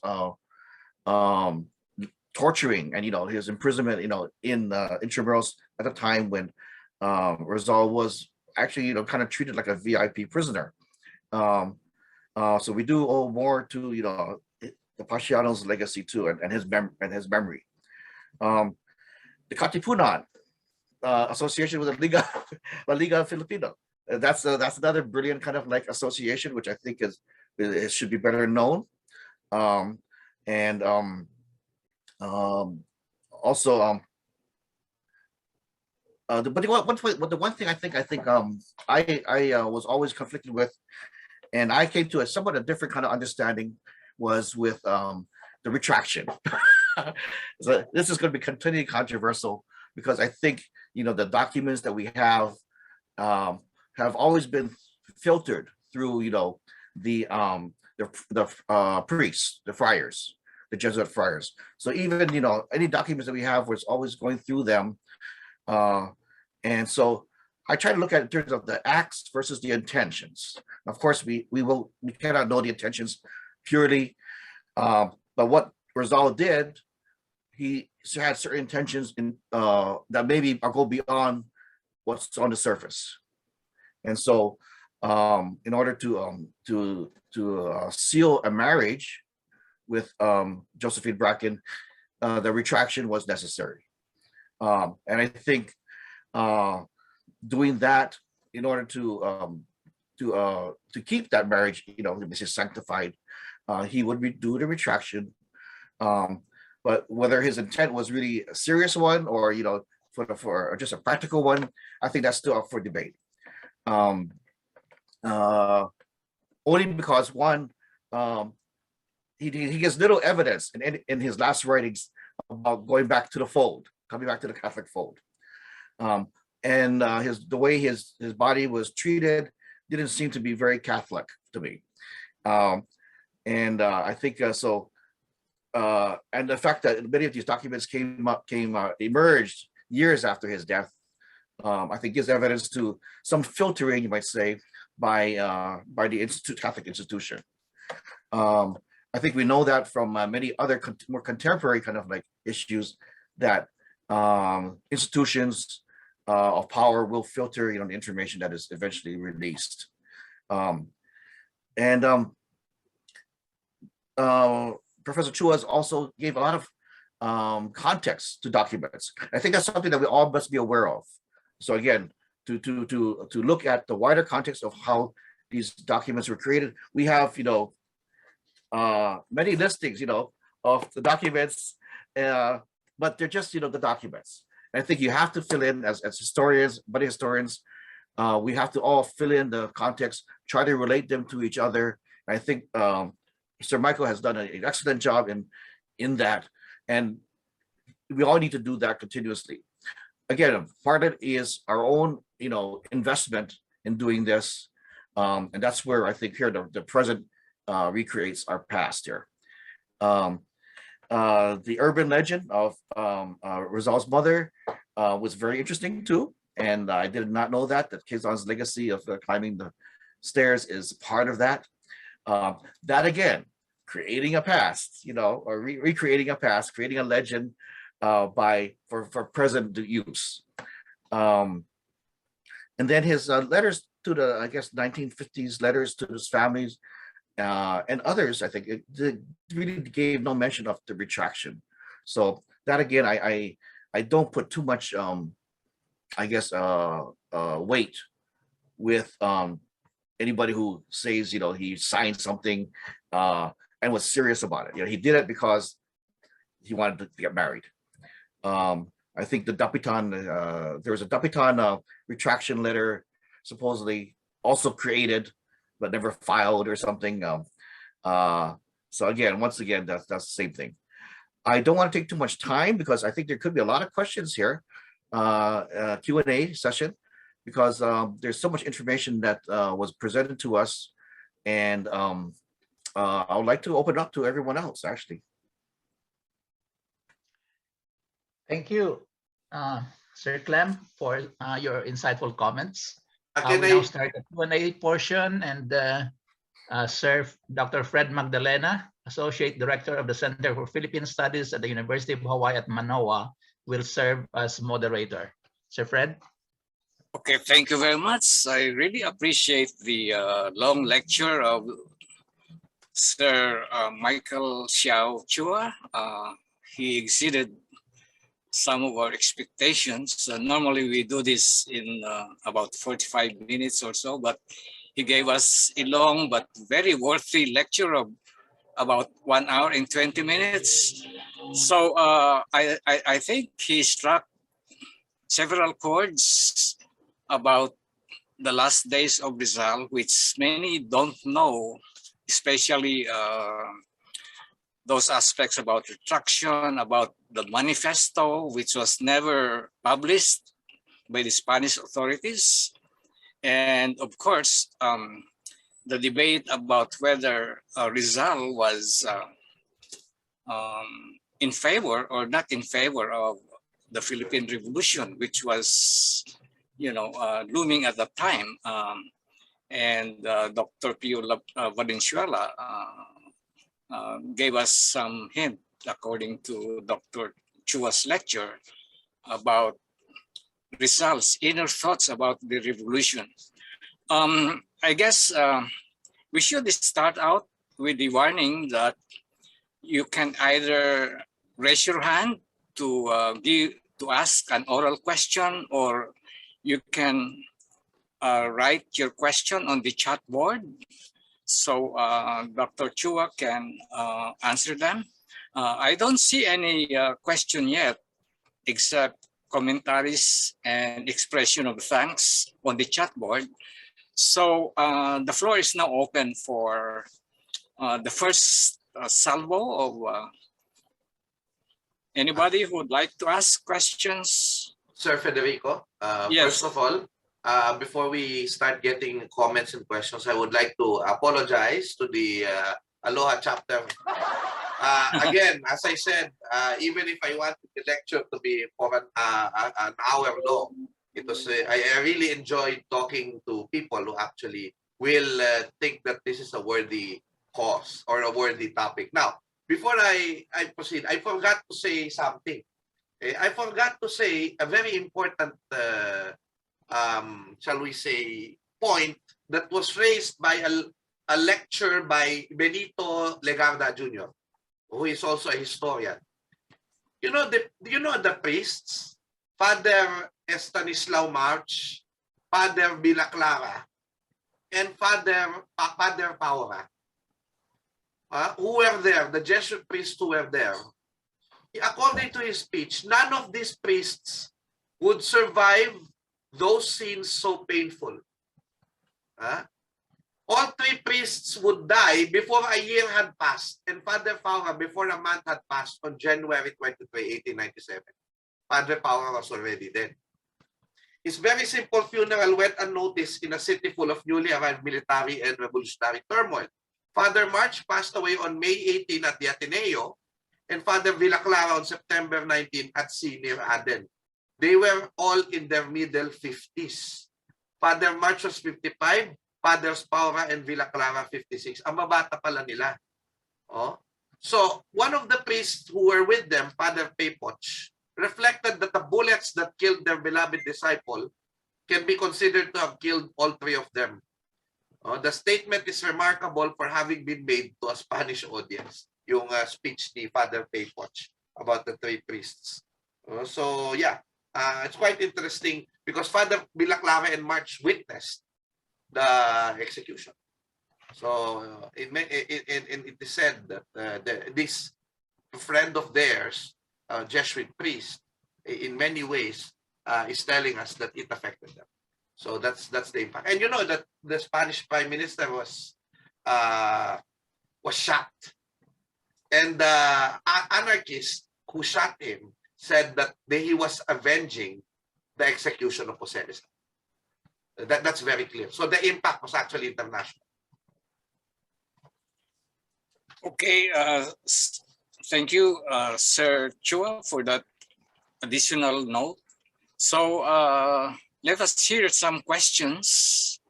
torturing and his imprisonment in Intramuros at the time when Rizal was actually kind of treated like a VIP prisoner. So we do owe more to the Paciano's legacy too, and his memory. The Katipunan association with the Liga La Liga Filipino. That's another brilliant kind of like association, which I think it should be better known. Also, the one thing I think I was always conflicted with, and I came to a somewhat a different kind of understanding, was with the retraction. So this is going to be continually controversial because I think the documents that we have always been filtered through the priests, the friars, the Jesuit friars. So even any documents that we have was always going through them, and so I try to look at it in terms of the acts versus the intentions. Of course, we cannot know the intentions purely, but what Rizal did, he had certain intentions in that maybe go beyond what's on the surface. And so, in order to seal a marriage with Josephine Bracken, the retraction was necessary. And I think doing that in order to keep that marriage, sanctified, he would do the retraction. But whether his intent was really a serious one or for just a practical one, I think that's still up for debate. Only because one, he gives little evidence in his last writings about going back to the fold, coming back to the Catholic fold, and the way his body was treated didn't seem to be very Catholic to me, and I think so. And the fact that many of these documents emerged years after his death, I think gives evidence to some filtering, you might say, by the Catholic institution. I think we know that from many other more contemporary kind of like issues that institutions of power will filter, the information that is eventually released. Professor Chua also gave a lot of context to documents. I think that's something that we all must be aware of. So again, to look at the wider context of how these documents were created, we have many listings of the documents, but they're just the documents. And I think you have to fill in as historians, buddy historians. We have to all fill in the context, try to relate them to each other. And I think Sir Michael has done an excellent job in that, and we all need to do that continuously. Again, part of it is our own, investment in doing this, and that's where I think here the present recreates our past here. The urban legend of Rizal's mother was very interesting too, and I did not know that Quezon's legacy of climbing the stairs is part of that. That again, creating a past, or recreating a past, creating a legend for present use. And then his letters to the, I guess, 1950s letters to his families and others, I think it really gave no mention of the retraction. So that again, I don't put too much, I guess, weight with anybody who says, he signed something and was serious about it. He did it because he wanted to get married. I think the Dapitan, there was a Dapitan retraction letter supposedly also created, but never filed or something. So again, once again, that's the same thing. I don't want to take too much time because I think there could be a lot of questions here, Q&A session, because there's so much information that was presented to us, and I would like to open up to everyone else, actually. Thank you, Sir Clem, for your insightful comments. Can We now I, start the Q&A portion, and Sir Dr. Fred Magdalena, Associate Director of the Center for Philippine Studies at the University of Hawaii at Manoa, will serve as moderator. Sir Fred? Okay, thank you very much. I really appreciate the long lecture of Sir Michael Xiao Chua. He exceeded some of our expectations. Normally we do this in about 45 minutes or so, but he gave us a long but very worthy lecture of about 1 hour and 20 minutes. So I think he struck several chords about the last days of Rizal, which many don't know, especially those aspects about retraction, about the Manifesto, which was never published by the Spanish authorities. And of course, the debate about whether Rizal was in favor or not in favor of the Philippine Revolution, which was, looming at that time. And Dr. Pio Valenzuela gave us some hint, according to Dr. Chua's lecture, about Rizal's inner thoughts about the revolution. I guess we should start out with the warning that you can either raise your hand to ask an oral question, or you can write your question on the chat board, so Dr. Chua can answer them. I don't see any question yet, except commentaries and expression of thanks on the chat board. So the floor is now open for the first salvo of anybody who would like to ask questions. Sir Federico, Yes. first of all, before we start getting comments and questions, I would like to apologize to the Aloha chapter. Again, as I said, even if I wanted the lecture to be for an hour long, it was I really enjoyed talking to people who actually will think that this is a worthy cause or a worthy topic. Now, before I proceed, I forgot to say something. I forgot to say a very important, shall we say, point that was raised by a lecture by Benito Legarda Jr., who is also a historian. You know the priests, Father Estanislao March, Father Vilaclara, and Father Paura, who were there, the Jesuit priests who were there. According to his speech, none of these priests would survive those scenes so painful. All three priests would die before a year had passed, and Father Paura before a month had passed on January 23, 1897. Father Paura was already dead. His very simple funeral went unnoticed in a city full of newly arrived military and revolutionary turmoil. Father March passed away on May 18 at the Ateneo, and Father Villaclara on September 19 at sea near Aden. They were all in their middle 50s. Father March was 55, Fathers Paura and Villaclara 56. Ang mabata pala nila. Oh. So, one of the priests who were with them, Father Pepoch, reflected that the bullets that killed their beloved disciple can be considered to have killed all three of them. The statement is remarkable for having been made to a Spanish audience, yung speech ni Father Pepoch about the three priests. So, yeah, it's quite interesting because Father Villaclara and March witnessed the execution. So it is said that this friend of theirs, Jesuit priest, in many ways is telling us that it affected them. So that's the impact. And you know that the Spanish Prime Minister was shot, and the anarchist who shot him said that he was avenging the execution of José Rizal. That's very clear. So the impact was actually international. Okay, thank you, Sir Chua, for that additional note. So let us hear some questions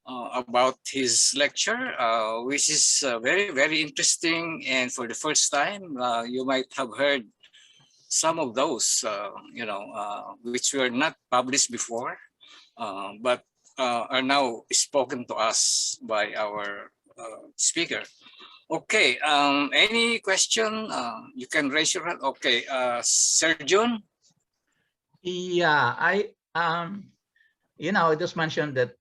about his lecture, which is very, very interesting. And for the first time, you might have heard some of those, which were not published before, but are now spoken to us by our speaker. Okay, any question? You can raise your hand. Okay, Sir Jun? Yeah, I just mentioned that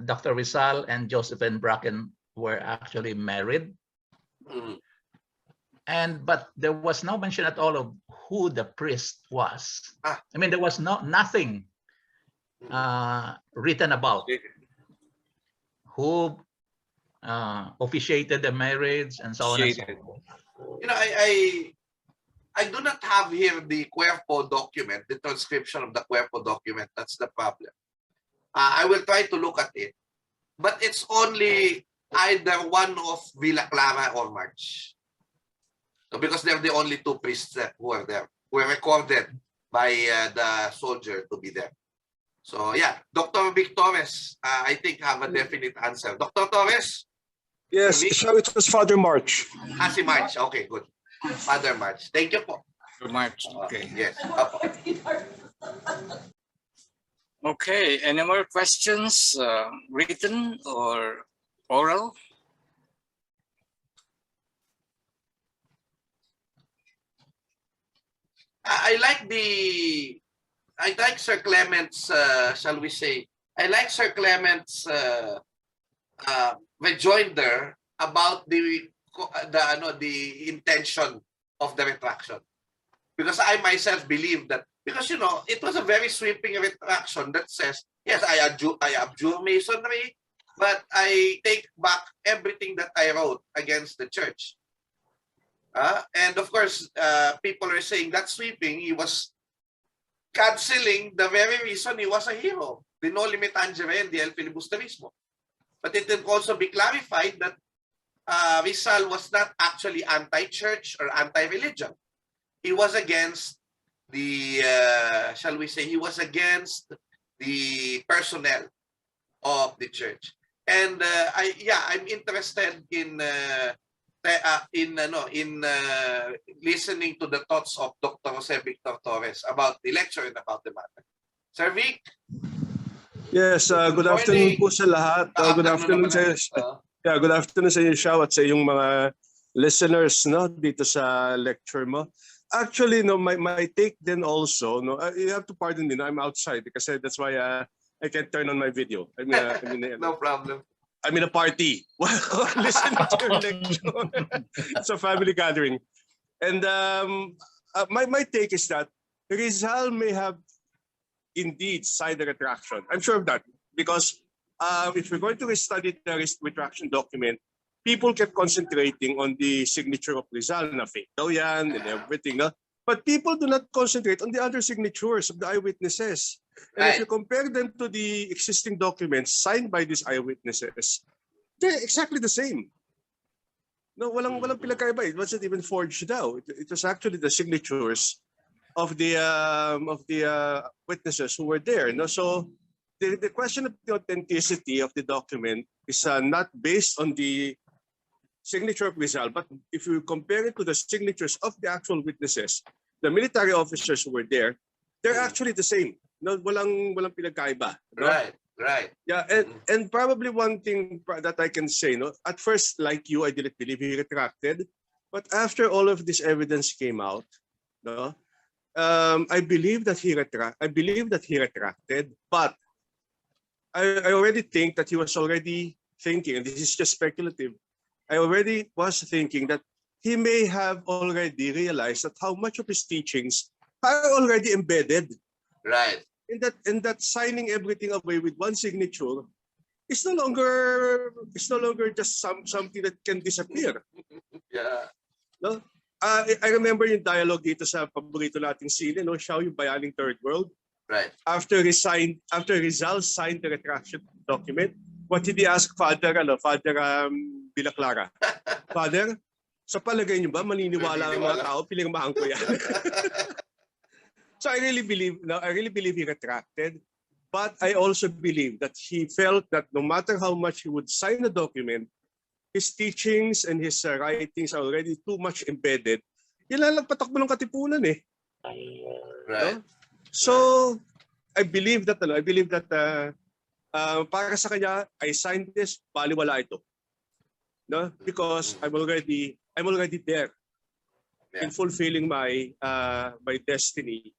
Dr. Rizal and Josephine Bracken were actually married. But there was no mention at all of who the priest was. I mean, there was nothing written about who officiated the marriage and so on and so forth. I do not have here the Cuerpo document, the transcription of the Cuerpo document. That's the problem. I will try to look at it, but it's only either one of Villa Clara or March. So because they're the only two priests who are there, who were recorded by the soldier to be there. So yeah, Dr. Vic Torres, I think have a definite answer. Dr. Torres? Yes, so it was Father March. Si March, okay, good. Father March. Thank you po. March, okay. Yes. Okay, any more questions, written or oral? I like Sir Clement's, shall we say, I like Sir Clement's rejoinder about the intention of the retraction. Because I myself believe that, because it was a very sweeping retraction that says, yes, I abjure Masonry, but I take back everything that I wrote against the church. And of course, people are saying that sweeping, he was canceling the very reason he was a hero, the no limit tangere and the el filibusterismo. But it will also be clarified that Rizal was not actually anti-church or anti-religion. He was against the, shall we say, he was against the personnel of the church. And I'm interested in listening to the thoughts of Dr. Jose Victor Torres about the lecture and about the matter. Sir Vic? Yes, good afternoon po sa lahat. Good afternoon sa good afternoon sa iyo, Xiao, at sa iyong mga listeners dito sa lecture mo. Actually, my take then also, you have to pardon me, I'm outside because that's why I can't turn on my video. No problem. I'm in a party while listening to your lecture. It's a family gathering. And my take is that Rizal may have indeed signed the retraction. I'm sure of that because if we're going to study the retraction document, people kept concentrating on the signature of Rizal na fake daw yan and everything. But people do not concentrate on the other signatures of the eyewitnesses. And if you compare them to the existing documents signed by these eyewitnesses, they're exactly the same. No, walang pinagkaiba. It wasn't even forged out. It was actually the signatures of the witnesses who were there. So the question of the authenticity of the document is not based on the signature of Rizal, but if you compare it to the signatures of the actual witnesses, the military officers who were there, they're actually the same. No, walang pinagkaiba. No? Right. Yeah, and probably one thing that I can say, at first, like you, I didn't believe he retracted, but after all of this evidence came out, I believe that he retracted, but I already think that he was already thinking, and this is just speculative, I already was thinking that he may have already realized that how much of his teachings are already embedded. Right. And that signing everything away with one signature is no longer just something that can disappear. Yeah. No? I remember yung dialogue dito sa paborito nating sine, Xiao, yung Bayaning Third World. Right. After Rizal signed the retraction document, what did he ask Father Villa Clara? Father, Sa palagay niyo ba, maniniwala ang mga tao, pinirmahan ko yan? So I really believe he retracted. But I also believe that he felt that no matter how much he would sign a document, his teachings and his writings are already too much embedded. Yan lang patakbo ng Katipunan eh. Right. No? So I believe that para sa kanya, I signed this, baliwala ito. No? Because I'm already there in fulfilling my destiny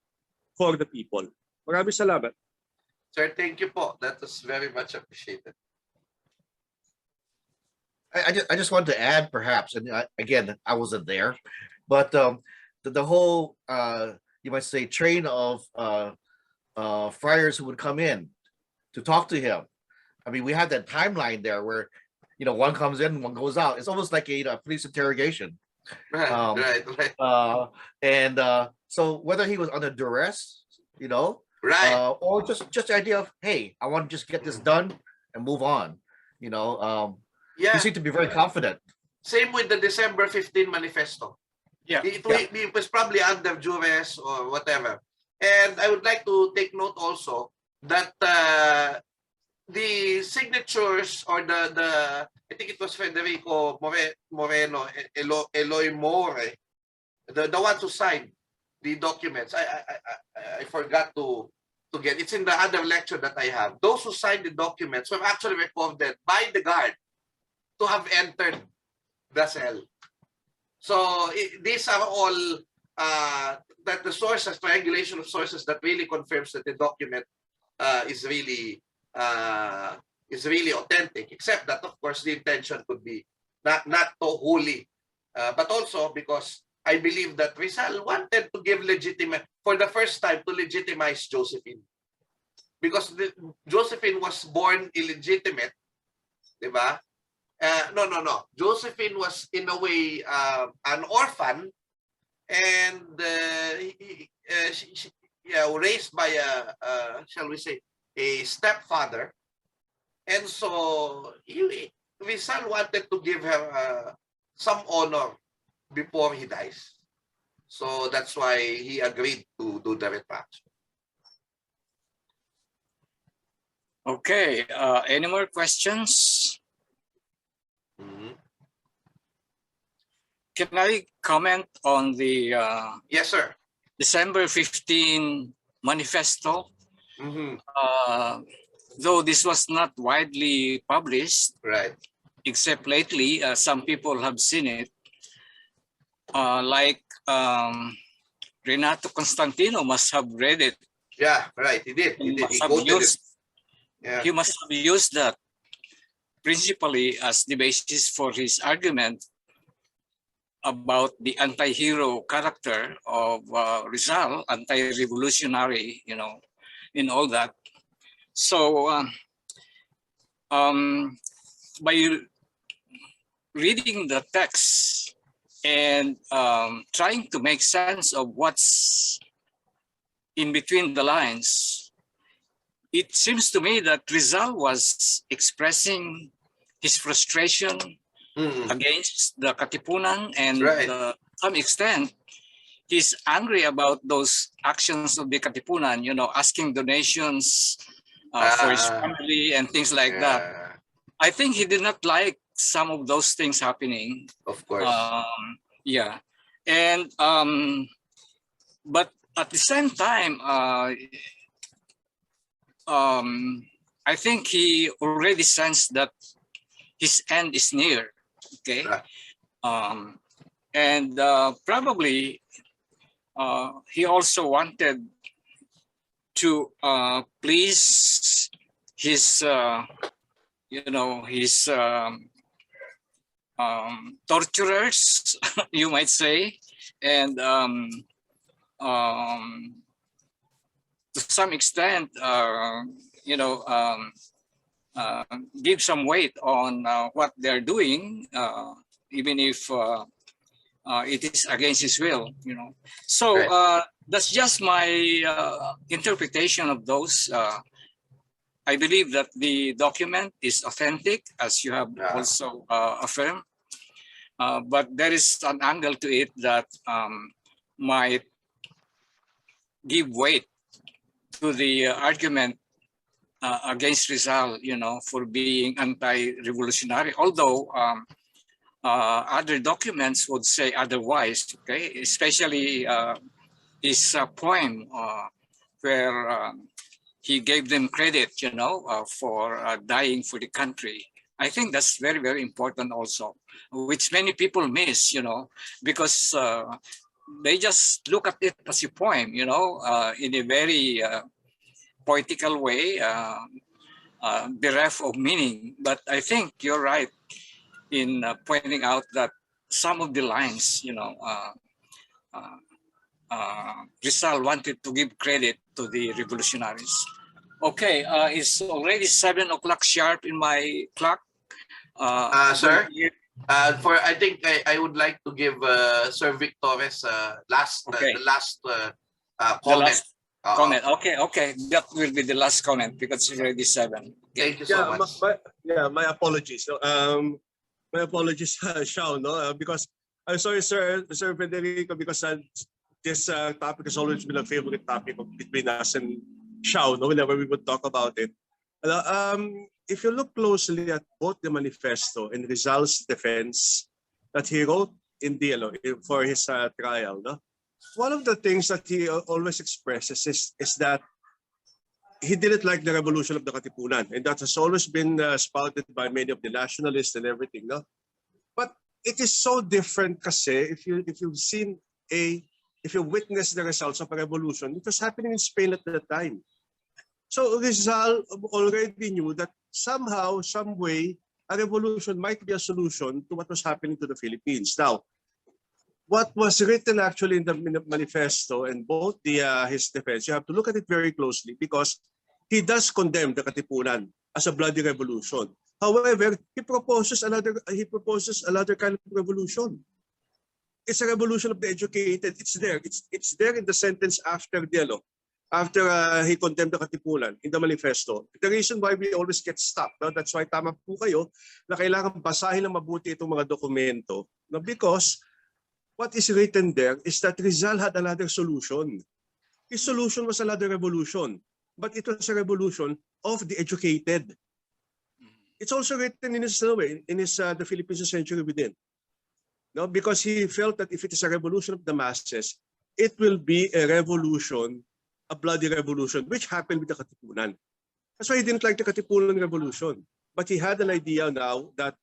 for the people. Maraming salamat. Sir, thank you po. That was very much appreciated. I just wanted to add, perhaps, and again, I wasn't there, but the whole you might say train of friars who would come in to talk to him. I mean, we had that timeline there where one comes in, one goes out. It's almost like a police interrogation. Right, right. And so whether he was under duress, Right. or just the idea of, hey, I want to just get this done and move on. He seemed to be very confident. Same with the December 15 Manifesto. Yeah. It was probably under duress or whatever. And I would like to take note also that the signatures or the I think it was Federico Moreno, Eloy More, the ones who signed the documents. I forgot to get. It's in the other lecture that I have. Those who signed the documents were actually recorded by the guard to have entered the cell. So these are all that the sources, triangulation of sources that really confirms that the document is really authentic. Except that, of course, the intention could be not so wholly, but also because I believe that Rizal wanted to give for the first time to legitimize Josephine, because Josephine was born illegitimate, diba? No. Josephine was in a way an orphan, and she raised by shall we say, a stepfather, and so Rizal wanted to give her some honor before he dies. So that's why he agreed to do the retraction. Okay, any more questions? Can I comment on the Yes, sir. December 15 Manifesto? Though this was not widely published, Right. except lately, some people have seen it. Like Renato Constantino must have read it. Yeah, right. He did. He quoted it. Yeah. He must have used that principally as the basis for his argument about the anti-hero character of Rizal, anti-revolutionary, in all that. So by reading the text and trying to make sense of what's in between the lines, it seems to me that Rizal was expressing his frustration against the Katipunan, and to some extent, he's angry about those actions of the Katipunan, asking donations for his family and things like that. I think he did not like some of those things happening. Of course. Yeah. And, but at the same time, I think he already sensed that his end is near. Okay. And probably he also wanted to please his, his torturers, you might say, and to some extent, give some weight on what they're doing, even if it is against his will, So that's just my interpretation of those. I believe that the document is authentic, as you have also affirmed. but there is an angle to it that might give weight to the argument against Rizal, for being anti-revolutionary, although other documents would say otherwise, okay? Especially his poem where he gave them credit, for dying for the country. I think that's very, very important also, which many people miss, because they just look at it as a poem, in a very poetical way, bereft of meaning. But I think you're right in pointing out that some of the lines, Rizal wanted to give credit to the revolutionaries. Okay, it's already 7 o'clock sharp in my clock. Sir, I think I would like to give Sir Victor's last Okay. the last The comment. last comment. Okay. That will be the last comment because it's already 7. Thank you so much. My apologies. My apologies, Xiao, because I'm sorry, Sir Federico, because this topic has always been a favorite topic between us and Xiao, whenever we would talk about it. If you look closely at both the manifesto and Rizal's defense that he wrote in for his trial, one of the things that he always expresses is that he didn't like the revolution of the Katipunan, and that has always been spouted by many of the nationalists and everything. But it is so different kasi if you witness the results of a revolution, it was happening in Spain at the time. So Rizal already knew that somehow, some way, a revolution might be a solution to what was happening to the Philippines. Now, what was written actually in the manifesto and both his defense, you have to look at it very closely because he does condemn the Katipunan as a bloody revolution. However, he proposes another kind of revolution. It's a revolution of the educated. It's there. It's there in the sentence after after he condemned the Katipunan in the manifesto. The reason why we always get stuck, that's why tama po kayo na kailangan basahin ng mabuti itong mga dokumento, because what is written there is that Rizal had another solution. His solution was another revolution, but it was a revolution of the educated. It's also written in his The Philippines, a Century Within. Because he felt that if it is a revolution of the masses, it will be a revolution, a bloody revolution, which happened with the Katipunan. That's why he didn't like the Katipunan revolution. But he had an idea now that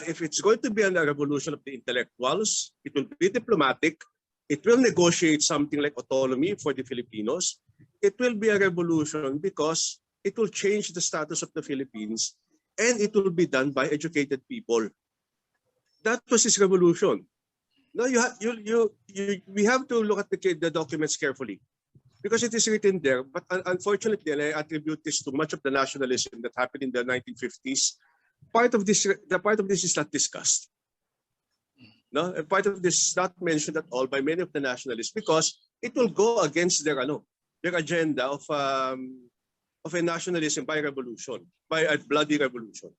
if it's going to be a revolution of the intellectuals, it will be diplomatic, it will negotiate something like autonomy for the Filipinos. It will be a revolution because it will change the status of the Philippines, and it will be done by educated people. That was his revolution. Now we have to look at the documents carefully because it is written there. But unfortunately, and I attribute this to much of the nationalism that happened in the 1950s. Part of this is not discussed. Part of this is not mentioned at all by many of the nationalists because it will go against their agenda of a nationalism by revolution, by a bloody revolution.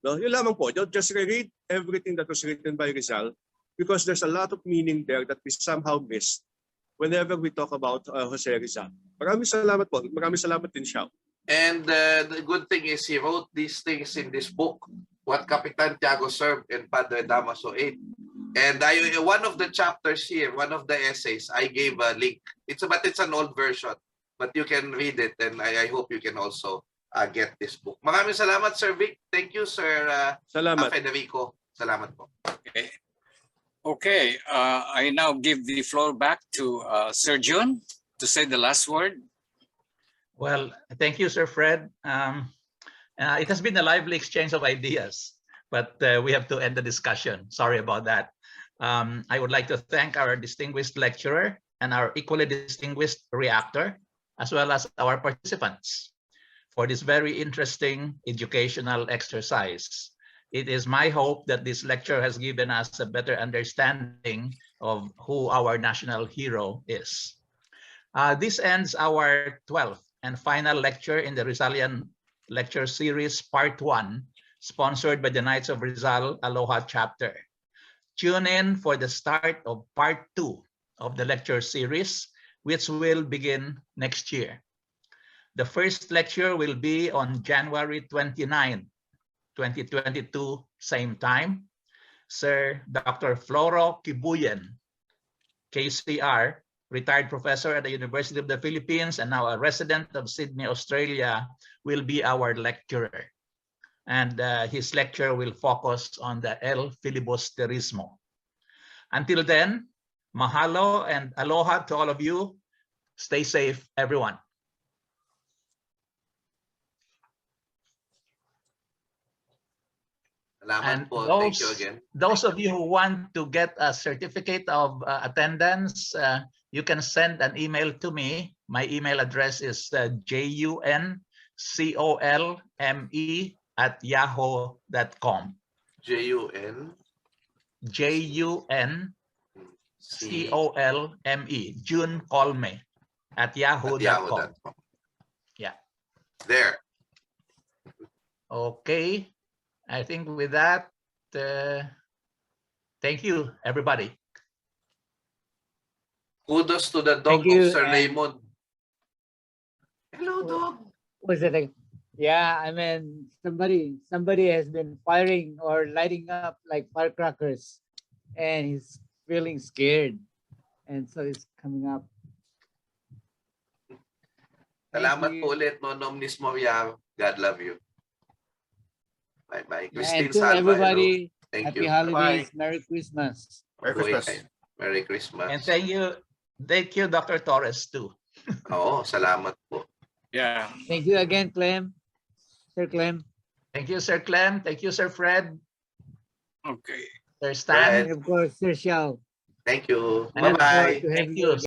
Yun lamang po. Just read everything that was written by Rizal because there's a lot of meaning there that we somehow missed whenever we talk about José Rizal. Maraming salamat po. Maraming salamat din, Xiao. And the good thing is he wrote these things in this book, What Capitan Tiago Served in Padre Damaso 8. And one of the chapters here, one of the essays, I gave a link. But it's an old version, but you can read it, and I hope you can also get this book. Maraming salamat, Sir Vic. Thank you, Sir Federico. Salamat po. Okay. I now give the floor back to Sir Jun to say the last word. Well, thank you, Sir Fred. It has been a lively exchange of ideas, but we have to end the discussion. Sorry about that. I would like to thank our distinguished lecturer and our equally distinguished reactor, as well as our participants, for this very interesting educational exercise. It is my hope that this lecture has given us a better understanding of who our national hero is. This ends our 12th and final lecture in the Rizalian lecture series, part 1, sponsored by the Knights of Rizal Aloha chapter. Tune in for the start of part 2 of the lecture series, which will begin next year. The first lecture will be on January 29, 2022, same time. Sir Dr. Floro Kibuyen, KCR, retired professor at the University of the Philippines and now a resident of Sydney, Australia, will be our lecturer. And his lecture will focus on the El Filibusterismo. Until then, mahalo and aloha to all of you. Stay safe, everyone. Salamat And po. those, Thank you again. those of you who want to get a certificate of attendance, you can send an email to me. My email address is juncolme@yahoo.com. juncolme, June Colme @yahoo.com. Yeah. There. Okay. I think with that, thank you, everybody. Kudos to the dog Thank you, of Sir and- Raymond. Hello, dog. Was it like, yeah, I mean, somebody has been firing or lighting up like firecrackers and he's feeling scared. And so it's coming up. Thank Salamat you. po ulit, no, Nomnis Moria. God love you. Bye-bye. Yeah, Christine and to Salva, everybody, hello. Thank happy you. holidays, Bye. Merry Christmas. Merry Mabuhay Christmas. kayo. Merry Christmas. And thank you, Dr. Torres, too. Oo, salamat po. Yeah. Thank you again, Clem. Sir Clem. Thank you, Sir Clem. Thank you, Sir Fred. Okay. Sir Stan. And of course, Sir Xiao. Thank you. And I look forward Bye-bye. to having Thank you you,